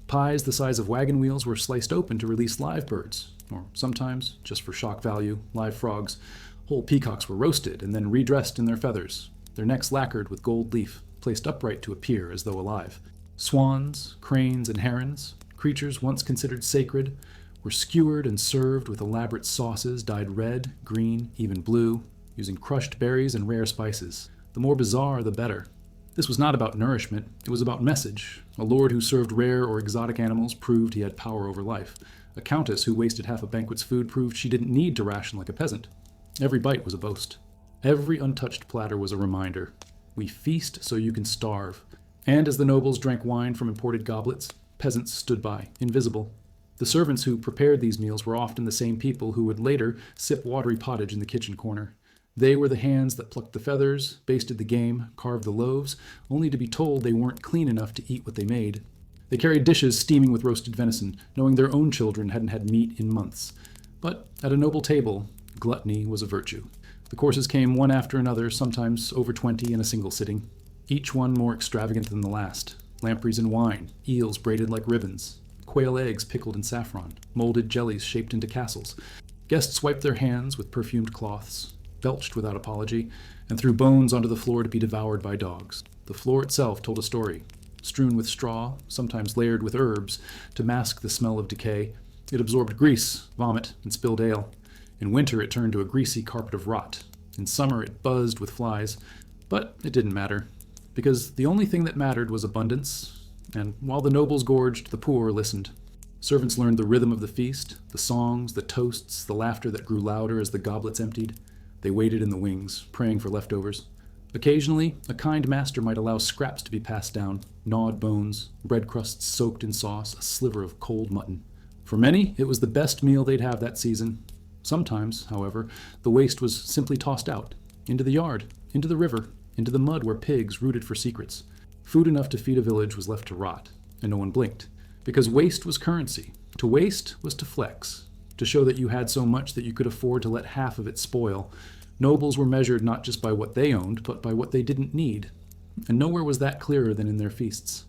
Pies the size of wagon wheels were sliced open to release live birds, or sometimes, just for shock value, live frogs. Whole peacocks were roasted and then redressed in their feathers, their necks lacquered with gold leaf, placed upright to appear as though alive. Swans, cranes, and herons, creatures once considered sacred, were skewered and served with elaborate sauces dyed red, green, even blue, using crushed berries and rare spices. The more bizarre, the better. This was not about nourishment, it was about message. A lord who served rare or exotic animals proved he had power over life. A countess who wasted half a banquet's food proved she didn't need to ration like a peasant. Every bite was a boast. Every untouched platter was a reminder. We feast so you can starve. And as the nobles drank wine from imported goblets, peasants stood by, invisible. The servants who prepared these meals were often the same people who would later sip watery pottage in the kitchen corner. They were the hands that plucked the feathers, basted the game, carved the loaves, only to be told they weren't clean enough to eat what they made. They carried dishes steaming with roasted venison, knowing their own children hadn't had meat in months. But at a noble table, gluttony was a virtue. The courses came one after another, sometimes over 20 in a single sitting, each one more extravagant than the last. Lampreys in wine, eels braided like ribbons, quail eggs pickled in saffron, molded jellies shaped into castles. Guests wiped their hands with perfumed cloths, belched without apology, and threw bones onto the floor to be devoured by dogs. The floor itself told a story. Strewn with straw, sometimes layered with herbs, to mask the smell of decay, it absorbed grease, vomit, and spilled ale. In winter, it turned to a greasy carpet of rot. In summer, it buzzed with flies. But it didn't matter, because the only thing that mattered was abundance, and while the nobles gorged, the poor listened. Servants learned the rhythm of the feast, the songs, the toasts, the laughter that grew louder as the goblets emptied. They waited in the wings, praying for leftovers. Occasionally, a kind master might allow scraps to be passed down, gnawed bones, bread crusts soaked in sauce, a sliver of cold mutton. For many, it was the best meal they'd have that season. Sometimes, however, the waste was simply tossed out, into the yard, into the river, into the mud where pigs rooted for secrets. Food enough to feed a village was left to rot, and no one blinked, because waste was currency. To waste was to flex, to show that you had so much that you could afford to let half of it spoil. Nobles were measured not just by what they owned, but by what they didn't need, and nowhere was that clearer than in their feasts.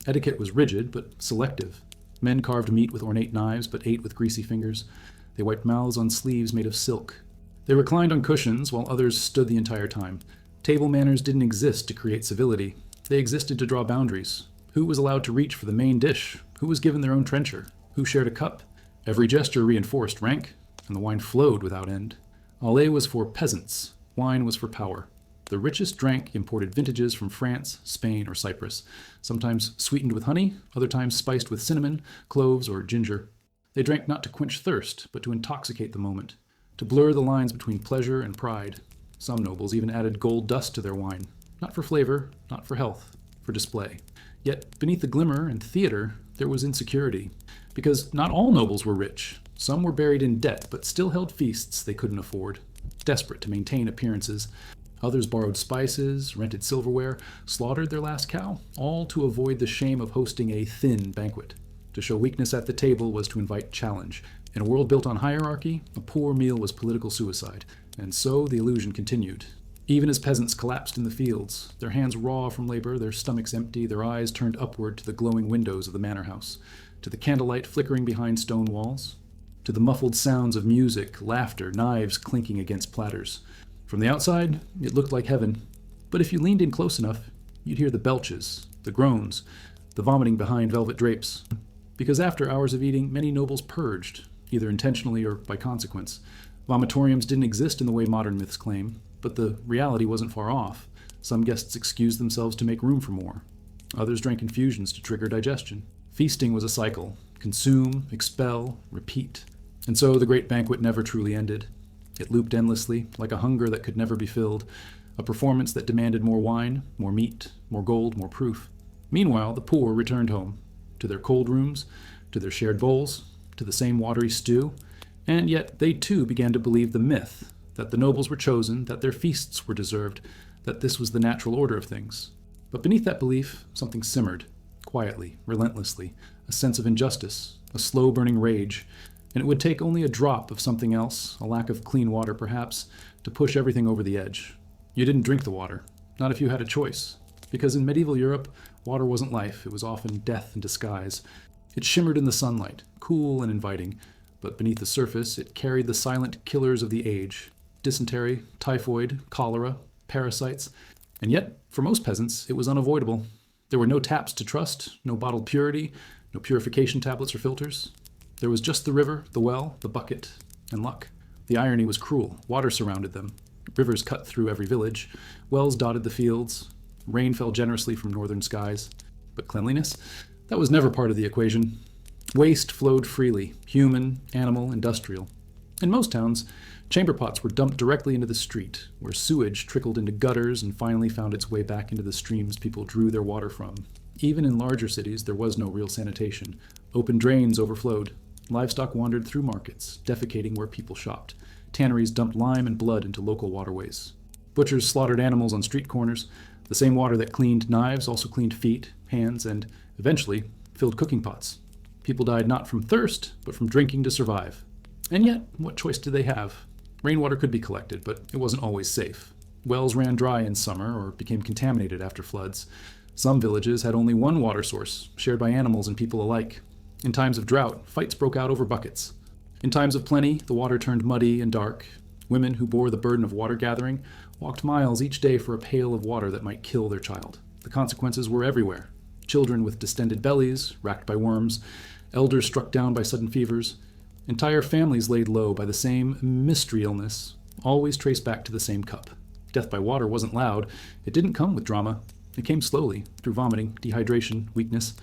Etiquette was rigid, but selective. Men carved meat with ornate knives, but ate with greasy fingers. They wiped mouths on sleeves made of silk. They reclined on cushions, while others stood the entire time. Table manners didn't exist to create civility. They existed to draw boundaries. Who was allowed to reach for the main dish? Who was given their own trencher? Who shared a cup? Every gesture reinforced rank, and the wine flowed without end. Ale was for peasants. Wine was for power. The richest drank imported vintages from France, Spain, or Cyprus, sometimes sweetened with honey, other times spiced with cinnamon, cloves, or ginger. They drank not to quench thirst, but to intoxicate the moment, to blur the lines between pleasure and pride. Some nobles even added gold dust to their wine, not for flavor, not for health, for display. Yet beneath the glimmer and theater, there was insecurity, because not all nobles were rich. Some were buried in debt, but still held feasts they couldn't afford, desperate to maintain appearances. Others borrowed spices, rented silverware, slaughtered their last cow, all to avoid the shame of hosting a thin banquet. To show weakness at the table was to invite challenge. In a world built on hierarchy, a poor meal was political suicide, and so the illusion continued. Even as peasants collapsed in the fields, their hands raw from labor, their stomachs empty, their eyes turned upward to the glowing windows of the manor house, to the candlelight flickering behind stone walls, to the muffled sounds of music, laughter, knives clinking against platters. From the outside, it looked like heaven, but if you leaned in close enough, you'd hear the belches, the groans, the vomiting behind velvet drapes. Because after hours of eating, many nobles purged, either intentionally or by consequence. Vomitoriums didn't exist in the way modern myths claim. But the reality wasn't far off. Some guests excused themselves to make room for more. Others drank infusions to trigger digestion. Feasting was a cycle: consume, expel, repeat. And so the great banquet never truly ended. It looped endlessly, like a hunger that could never be filled, a performance that demanded more wine, more meat, more gold, more proof. Meanwhile, the poor returned home, to their cold rooms, to their shared bowls, to the same watery stew, and yet they too began to believe the myth that the nobles were chosen, that their feasts were deserved, that this was the natural order of things. But beneath that belief, something simmered, quietly, relentlessly, a sense of injustice, a slow-burning rage, and it would take only a drop of something else, a lack of clean water perhaps, to push everything over the edge. You didn't drink the water, not if you had a choice, because in medieval Europe, water wasn't life, it was often death in disguise. It shimmered in the sunlight, cool and inviting, but beneath the surface it carried the silent killers of the age: dysentery, typhoid, cholera, parasites. And yet, for most peasants, it was unavoidable. There were no taps to trust, no bottled purity, no purification tablets or filters. There was just the river, the well, the bucket, and luck. The irony was cruel. Water surrounded them. Rivers cut through every village. Wells dotted the fields. Rain fell generously from northern skies. But cleanliness? That was never part of the equation. Waste flowed freely, human, animal, industrial. In most towns, chamber pots were dumped directly into the street, where sewage trickled into gutters and finally found its way back into the streams people drew their water from. Even in larger cities, there was no real sanitation. Open drains overflowed. Livestock wandered through markets, defecating where people shopped. Tanneries dumped lime and blood into local waterways. Butchers slaughtered animals on street corners. The same water that cleaned knives also cleaned feet, hands, and, eventually, filled cooking pots. People died not from thirst, but from drinking to survive. And yet, what choice did they have? Rainwater could be collected, but it wasn't always safe. Wells ran dry in summer or became contaminated after floods. Some villages had only one water source, shared by animals and people alike. In times of drought, fights broke out over buckets. In times of plenty, the water turned muddy and dark. Women who bore the burden of water gathering walked miles each day for a pail of water that might kill their child. The consequences were everywhere. Children with distended bellies, racked by worms, elders struck down by sudden fevers, entire families laid low by the same mystery illness, always traced back to the same cup. Death by water wasn't loud. It didn't come with drama. It came slowly, through vomiting, dehydration, weakness.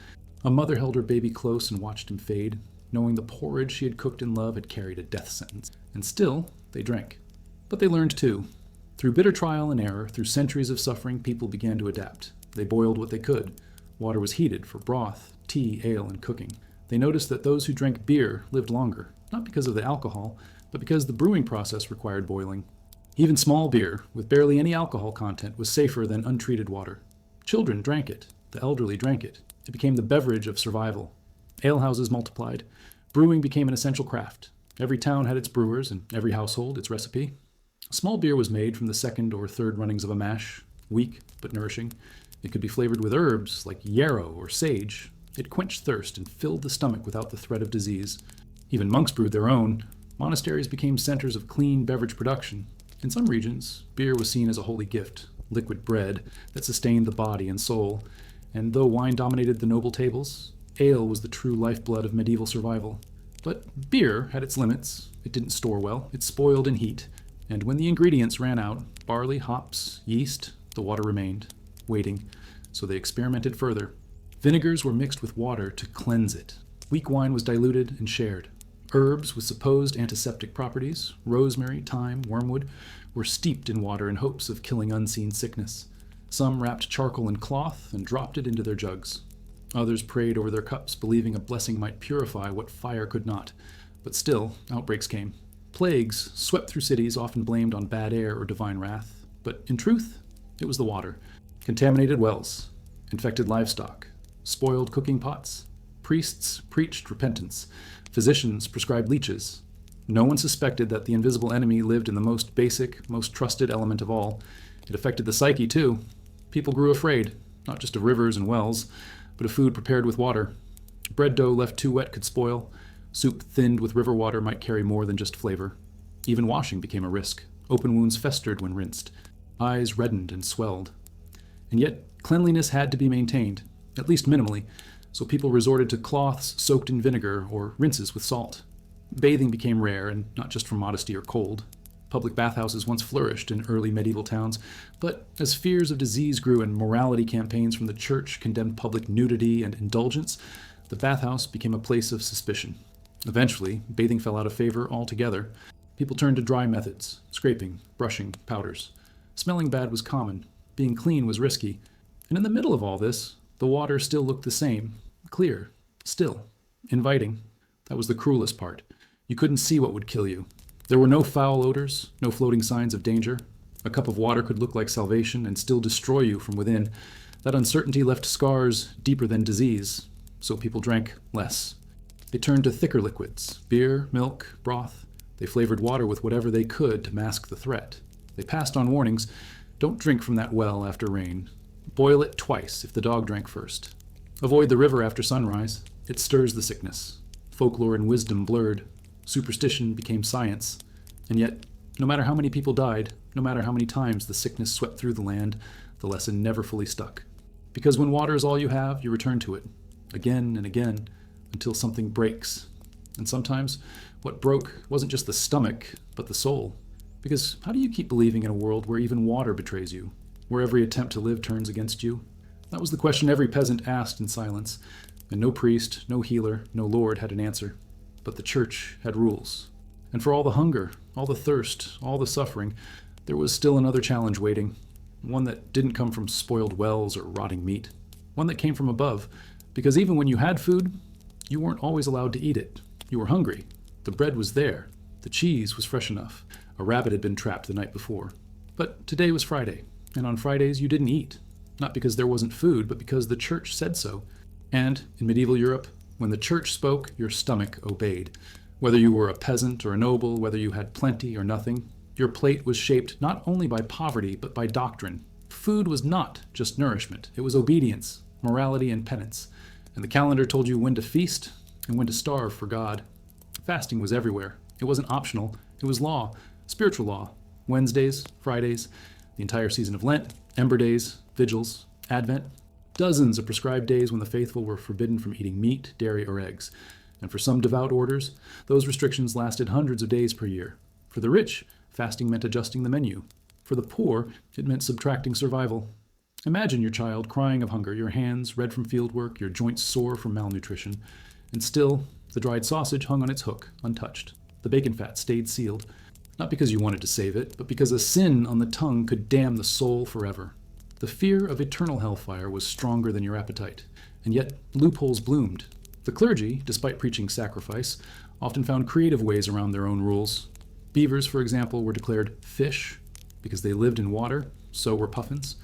A mother held her baby close and watched him fade, knowing the porridge she had cooked in love had carried a death sentence. And still, they drank. But they learned too. Through bitter trial and error, through centuries of suffering, people began to adapt. They boiled what they could. Water was heated for broth, tea, ale, and cooking. They noticed that those who drank beer lived longer, not because of the alcohol, but because the brewing process required boiling. Even small beer, with barely any alcohol content, was safer than untreated water. Children drank it. The elderly drank it. It became the beverage of survival. Alehouses multiplied. Brewing became an essential craft. Every town had its brewers, and every household its recipe. Small beer was made from the second or third runnings of a mash, weak but nourishing. It could be flavored with herbs like yarrow or sage. It quenched thirst and filled the stomach without the threat of disease. Even monks brewed their own. Monasteries became centers of clean beverage production. In some regions, beer was seen as a holy gift, liquid bread that sustained the body and soul. And though wine dominated the noble tables, ale was the true lifeblood of medieval survival. But beer had its limits. It didn't store well. It spoiled in heat. And when the ingredients ran out, barley, hops, yeast, the water remained, waiting. So they experimented further. Vinegars were mixed with water to cleanse it. Weak wine was diluted and shared. Herbs with supposed antiseptic properties, rosemary, thyme, wormwood, were steeped in water in hopes of killing unseen sickness. Some wrapped charcoal in cloth and dropped it into their jugs. Others prayed over their cups, believing a blessing might purify what fire could not. But still, outbreaks came. Plagues swept through cities, often blamed on bad air or divine wrath. But in truth, it was the water. Contaminated wells, infected livestock, spoiled cooking pots. Priests preached repentance. Physicians prescribed leeches. No one suspected that the invisible enemy lived in the most basic, most trusted element of all. It affected the psyche, too. People grew afraid, not just of rivers and wells, but of food prepared with water. Bread dough left too wet could spoil. Soup thinned with river water might carry more than just flavor. Even washing became a risk. Open wounds festered when rinsed. Eyes reddened and swelled. And yet, cleanliness had to be maintained, at least minimally, so people resorted to cloths soaked in vinegar or rinses with salt. Bathing became rare, and not just from modesty or cold. Public bathhouses once flourished in early medieval towns, but as fears of disease grew and morality campaigns from the church condemned public nudity and indulgence, the bathhouse became a place of suspicion. Eventually, bathing fell out of favor altogether. People turned to dry methods, scraping, brushing, powders. Smelling bad was common. Being clean was risky. And in the middle of all this, the water still looked the same, clear, still, inviting. That was the cruelest part. You couldn't see what would kill you. There were no foul odors, no floating signs of danger. A cup of water could look like salvation and still destroy you from within. That uncertainty left scars deeper than disease, so people drank less. They turned to thicker liquids, beer, milk, broth. They flavored water with whatever they could to mask the threat. They passed on warnings. Don't drink from that well after rain. Boil it twice if the dog drank first. Avoid the river after sunrise. It stirs the sickness. Folklore and wisdom blurred. Superstition became science. And yet, no matter how many people died, no matter how many times the sickness swept through the land, the lesson never fully stuck. Because when water is all you have, you return to it, again and again, until something breaks. And sometimes, what broke wasn't just the stomach, but the soul. Because how do you keep believing in a world where even water betrays you, where every attempt to live turns against you? That was the question every peasant asked in silence, and no priest, no healer, no lord had an answer. But the church had rules. And for all the hunger, all the thirst, all the suffering, there was still another challenge waiting. One that didn't come from spoiled wells or rotting meat. One that came from above. Because even when you had food, you weren't always allowed to eat it. You were hungry. The bread was there. The cheese was fresh enough. A rabbit had been trapped the night before. But today was Friday, and on Fridays you didn't eat. Not because there wasn't food, but because the church said so. And in medieval Europe, when the church spoke, your stomach obeyed. Whether you were a peasant or a noble, whether you had plenty or nothing, your plate was shaped not only by poverty, but by doctrine. Food was not just nourishment. It was obedience, morality, and penance. And the calendar told you when to feast and when to starve for God. Fasting was everywhere. It wasn't optional. It was law, spiritual law. Wednesdays, Fridays, the entire season of Lent, Ember Days, Vigils, Advent. Dozens of prescribed days when the faithful were forbidden from eating meat, dairy, or eggs. And for some devout orders, those restrictions lasted hundreds of days per year. For the rich, fasting meant adjusting the menu. For the poor, it meant subtracting survival. Imagine your child crying of hunger, your hands red from fieldwork, your joints sore from malnutrition. And still, the dried sausage hung on its hook, untouched. The bacon fat stayed sealed. Not because you wanted to save it, but because a sin on the tongue could damn the soul forever. The fear of eternal hellfire was stronger than your appetite, and yet loopholes bloomed. The clergy, despite preaching sacrifice, often found creative ways around their own rules. Beavers, for example, were declared fish because they lived in water, so were puffins.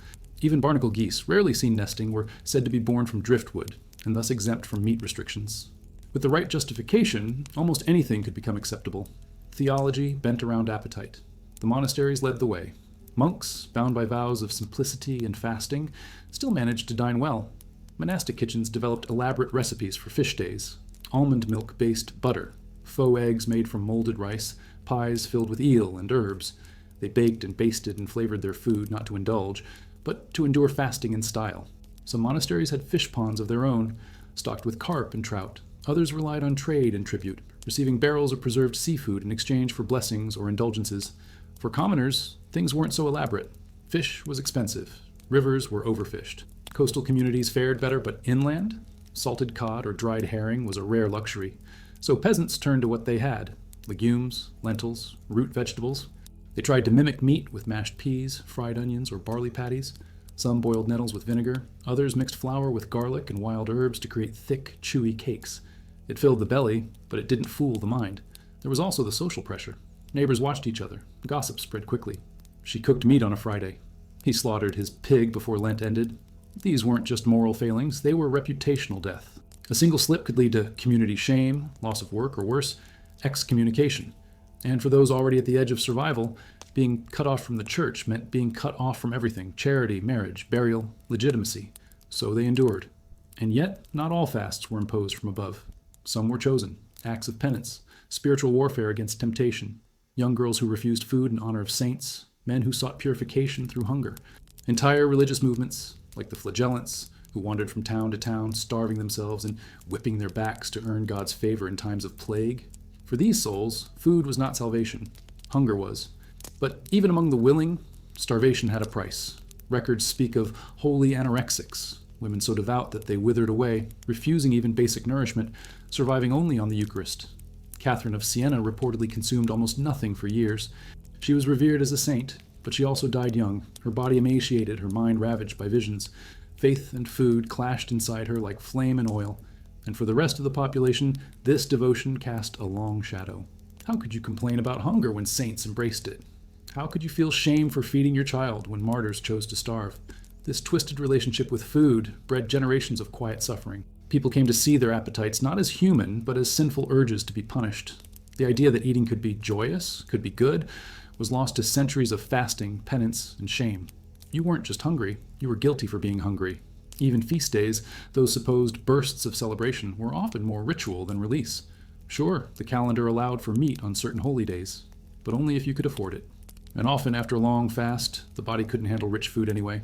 Even barnacle geese, rarely seen nesting, were said to be born from driftwood, and thus exempt from meat restrictions. With the right justification, almost anything could become acceptable. Theology bent around appetite. The monasteries led the way. Monks, bound by vows of simplicity and fasting, still managed to dine well. Monastic kitchens developed elaborate recipes for fish days, almond milk-based butter, faux eggs made from molded rice, pies filled with eel and herbs. They baked and basted and flavored their food not to indulge, but to endure fasting in style. Some monasteries had fish ponds of their own, stocked with carp and trout. Others relied on trade and tribute, receiving barrels of preserved seafood in exchange for blessings or indulgences. For commoners, things weren't so elaborate. Fish was expensive. Rivers were overfished. Coastal communities fared better, but inland, salted cod or dried herring was a rare luxury. So peasants turned to what they had: legumes, lentils, root vegetables. They tried to mimic meat with mashed peas, fried onions, or barley patties. Some boiled nettles with vinegar. Others mixed flour with garlic and wild herbs to create thick, chewy cakes. It filled the belly, but it didn't fool the mind. There was also the social pressure. Neighbors watched each other. Gossip spread quickly. She cooked meat on a Friday. He slaughtered his pig before Lent ended. These weren't just moral failings, they were reputational death. A single slip could lead to community shame, loss of work, or worse, excommunication. And for those already at the edge of survival, being cut off from the church meant being cut off from everything: charity, marriage, burial, legitimacy. So they endured. And yet, not all fasts were imposed from above. Some were chosen, acts of penance, spiritual warfare against temptation, young girls who refused food in honor of saints, men who sought purification through hunger, entire religious movements, like the flagellants, who wandered from town to town, starving themselves and whipping their backs to earn God's favor in times of plague. For these souls, food was not salvation. Hunger was. But even among the willing, starvation had a price. Records speak of holy anorexics, women so devout that they withered away, refusing even basic nourishment, surviving only on the Eucharist. Catherine of Siena reportedly consumed almost nothing for years. She was revered as a saint, but she also died young, her body emaciated, her mind ravaged by visions. Faith and food clashed inside her like flame and oil, and for the rest of the population, this devotion cast a long shadow. How could you complain about hunger when saints embraced it? How could you feel shame for feeding your child when martyrs chose to starve? This twisted relationship with food bred generations of quiet suffering. People came to see their appetites not as human, but as sinful urges to be punished. The idea that eating could be joyous, could be good, was lost to centuries of fasting, penance, and shame. You weren't just hungry, you were guilty for being hungry. Even feast days, those supposed bursts of celebration, were often more ritual than release. Sure, the calendar allowed for meat on certain holy days, but only if you could afford it. And often after a long fast, the body couldn't handle rich food anyway.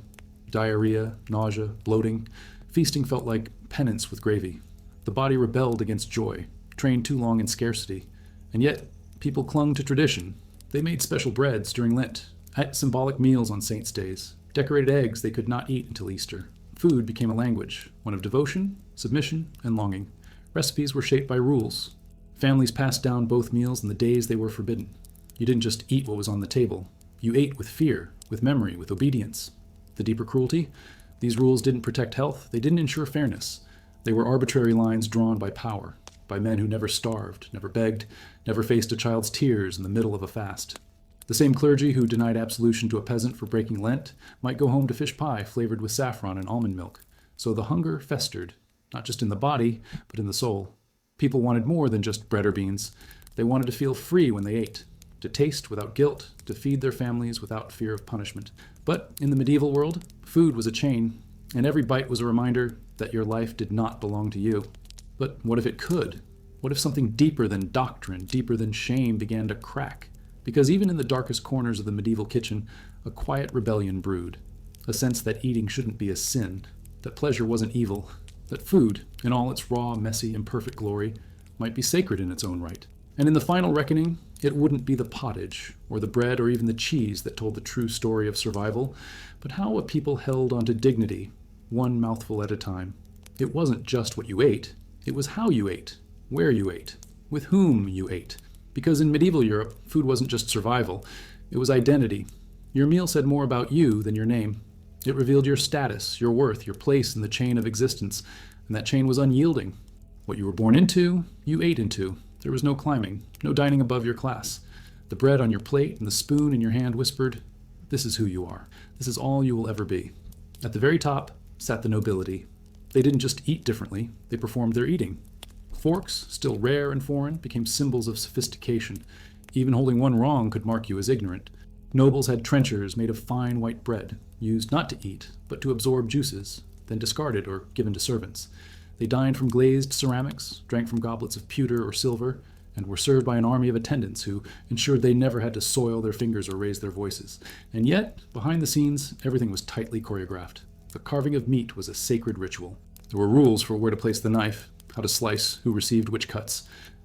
Diarrhea, nausea, bloating. Feasting felt like penance with gravy. The body rebelled against joy, trained too long in scarcity. And yet, people clung to tradition. They made special breads during Lent, ate symbolic meals on saints' days, decorated eggs they could not eat until Easter. Food became a language, one of devotion, submission, and longing. Recipes were shaped by rules. Families passed down both meals in the days they were forbidden. You didn't just eat what was on the table. You ate with fear, with memory, with obedience. The deeper cruelty? These rules didn't protect health. They didn't ensure fairness. They were arbitrary lines drawn by power, by men who never starved, never begged, never faced a child's tears in the middle of a fast. The same clergy who denied absolution to a peasant for breaking Lent might go home to fish pie flavored with saffron and almond milk. So the hunger festered, not just in the body, but in the soul. People wanted more than just bread or beans. They wanted to feel free when they ate, to taste without guilt, to feed their families without fear of punishment. But in the medieval world, food was a chain, and every bite was a reminder that your life did not belong to you. But what if it could? What if something deeper than doctrine, deeper than shame began to crack? Because even in the darkest corners of the medieval kitchen, a quiet rebellion brewed. A sense that eating shouldn't be a sin, that pleasure wasn't evil, that food, in all its raw, messy, imperfect glory, might be sacred in its own right. And in the final reckoning, it wouldn't be the pottage, or the bread, or even the cheese that told the true story of survival, but how a people held onto dignity, one mouthful at a time. It wasn't just what you ate, it was how you ate, where you ate, with whom you ate. Because in medieval Europe, food wasn't just survival, it was identity. Your meal said more about you than your name. It revealed your status, your worth, your place in the chain of existence, and that chain was unyielding. What you were born into, you ate into. There was no climbing, no dining above your class. The bread on your plate and the spoon in your hand whispered, "This is who you are. This is all you will ever be." At the very top sat the nobility. They didn't just eat differently, they performed their eating. Forks, still rare and foreign, became symbols of sophistication. Even holding one wrong could mark you as ignorant. Nobles had trenchers made of fine white bread, used not to eat, but to absorb juices, then discarded or given to servants. They dined from glazed ceramics, drank from goblets of pewter or silver, and were served by an army of attendants who ensured they never had to soil their fingers or raise their voices. And yet, behind the scenes, everything was tightly choreographed. The carving of meat was a sacred ritual. There were rules for where to place the knife, how to slice, who received which cuts.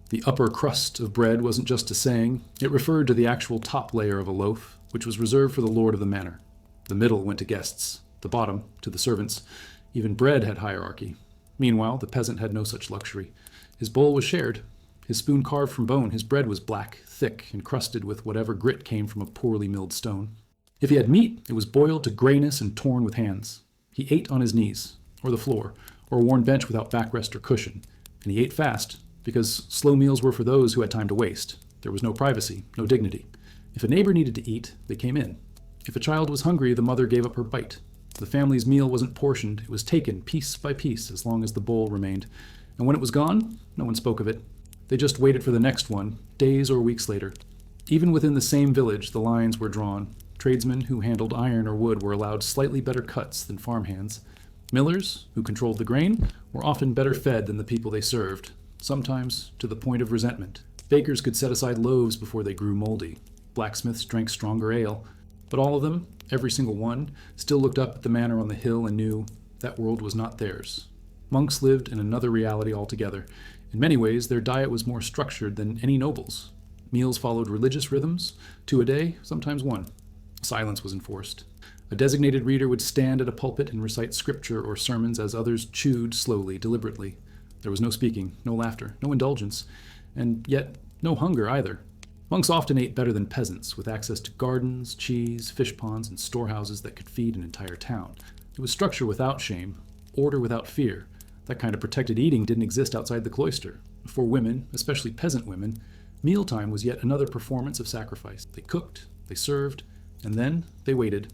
The upper crust of bread wasn't just a saying, it referred to the actual top layer of a loaf, which was reserved for the lord of the manor. The middle went to guests, the bottom to the servants. Even bread had hierarchy. Meanwhile, the peasant had no such luxury. His bowl was shared, his spoon carved from bone, his bread was black, thick, and crusted with whatever grit came from a poorly milled stone. If he had meat, it was boiled to grayness and torn with hands. He ate on his knees, or the floor, or a worn bench without backrest or cushion. And he ate fast, because slow meals were for those who had time to waste. There was no privacy, no dignity. If a neighbor needed to eat, they came in. If a child was hungry, the mother gave up her bite. The family's meal wasn't portioned, it was taken piece by piece as long as the bowl remained. And when it was gone, no one spoke of it. They just waited for the next one, days or weeks later. Even within the same village, the lines were drawn. Tradesmen who handled iron or wood were allowed slightly better cuts than farmhands. Millers, who controlled the grain, were often better fed than the people they served, sometimes to the point of resentment. Bakers could set aside loaves before they grew moldy. Blacksmiths drank stronger ale. But all of them, every single one, still looked up at the manor on the hill and knew that world was not theirs. Monks lived in another reality altogether. In many ways, their diet was more structured than any noble's. Meals followed religious rhythms, 2 a day, sometimes 1. Silence was enforced. A designated reader would stand at a pulpit and recite scripture or sermons as others chewed slowly, deliberately. There was no speaking, no laughter, no indulgence, and yet no hunger either. Monks often ate better than peasants, with access to gardens, cheese, fish ponds, and storehouses that could feed an entire town. It was structure without shame, order without fear. That kind of protected eating didn't exist outside the cloister. For women, especially peasant women, mealtime was yet another performance of sacrifice. They cooked, they served, and then they waited.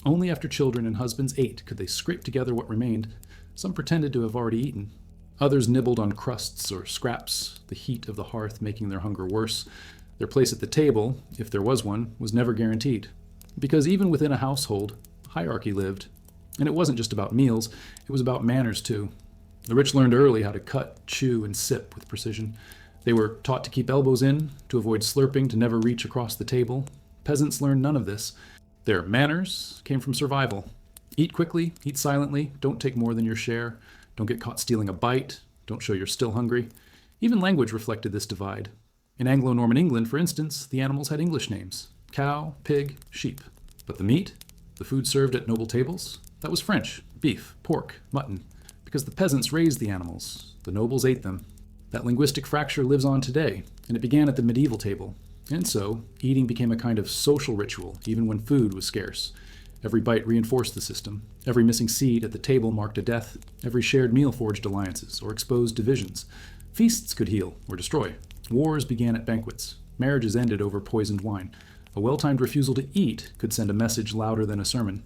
Only after children and husbands ate could they scrape together what remained. Some pretended to have already eaten. Others nibbled on crusts or scraps, the heat of the hearth making their hunger worse. Their place at the table, if there was one, was never guaranteed. Because even within a household, hierarchy lived. And it wasn't just about meals, it was about manners too. The rich learned early how to cut, chew, and sip with precision. They were taught to keep elbows in, to avoid slurping, to never reach across the table. Peasants learned none of this. Their manners came from survival. Eat quickly, eat silently, don't take more than your share, don't get caught stealing a bite, don't show you're still hungry. Even language reflected this divide. In Anglo-Norman England, for instance, the animals had English names: cow, pig, sheep. But the meat, the food served at noble tables, that was French: beef, pork, mutton. Because the peasants raised the animals, the nobles ate them. That linguistic fracture lives on today, and it began at the medieval table. And so, eating became a kind of social ritual, even when food was scarce. Every bite reinforced the system. Every missing seat at the table marked a death. Every shared meal forged alliances or exposed divisions. Feasts could heal or destroy. Wars began at banquets. Marriages ended over poisoned wine. A well-timed refusal to eat could send a message louder than a sermon.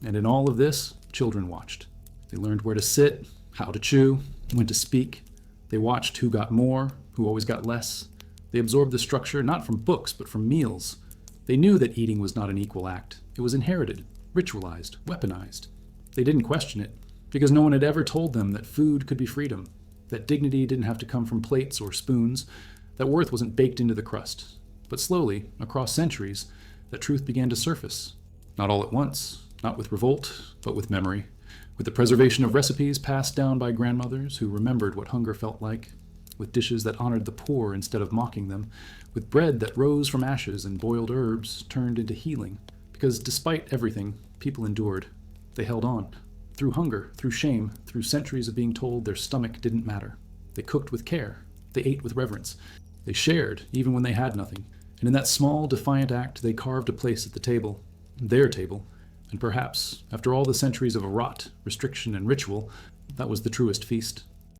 And in all of this, children watched. They learned where to sit, how to chew, when to speak. They watched who got more, who always got less. They absorbed the structure not from books, but from meals. They knew that eating was not an equal act. It was inherited, ritualized, weaponized. They didn't question it, because no one had ever told them that food could be freedom, that dignity didn't have to come from plates or spoons, that worth wasn't baked into the crust. But slowly, across centuries, that truth began to surface. Not all at once, not with revolt, but with memory, with the preservation of recipes passed down by grandmothers who remembered what hunger felt like, with dishes that honored the poor instead of mocking them, with bread that rose from ashes and boiled herbs turned into healing. Because despite everything, people endured. They held on. Through hunger, through shame, through centuries of being told their stomach didn't matter. They cooked with care. They ate with reverence. They shared, even when they had nothing. And in that small, defiant act, they carved a place at the table. Their table. And perhaps, after all the centuries of rot, restriction, and ritual, that was the truest feast.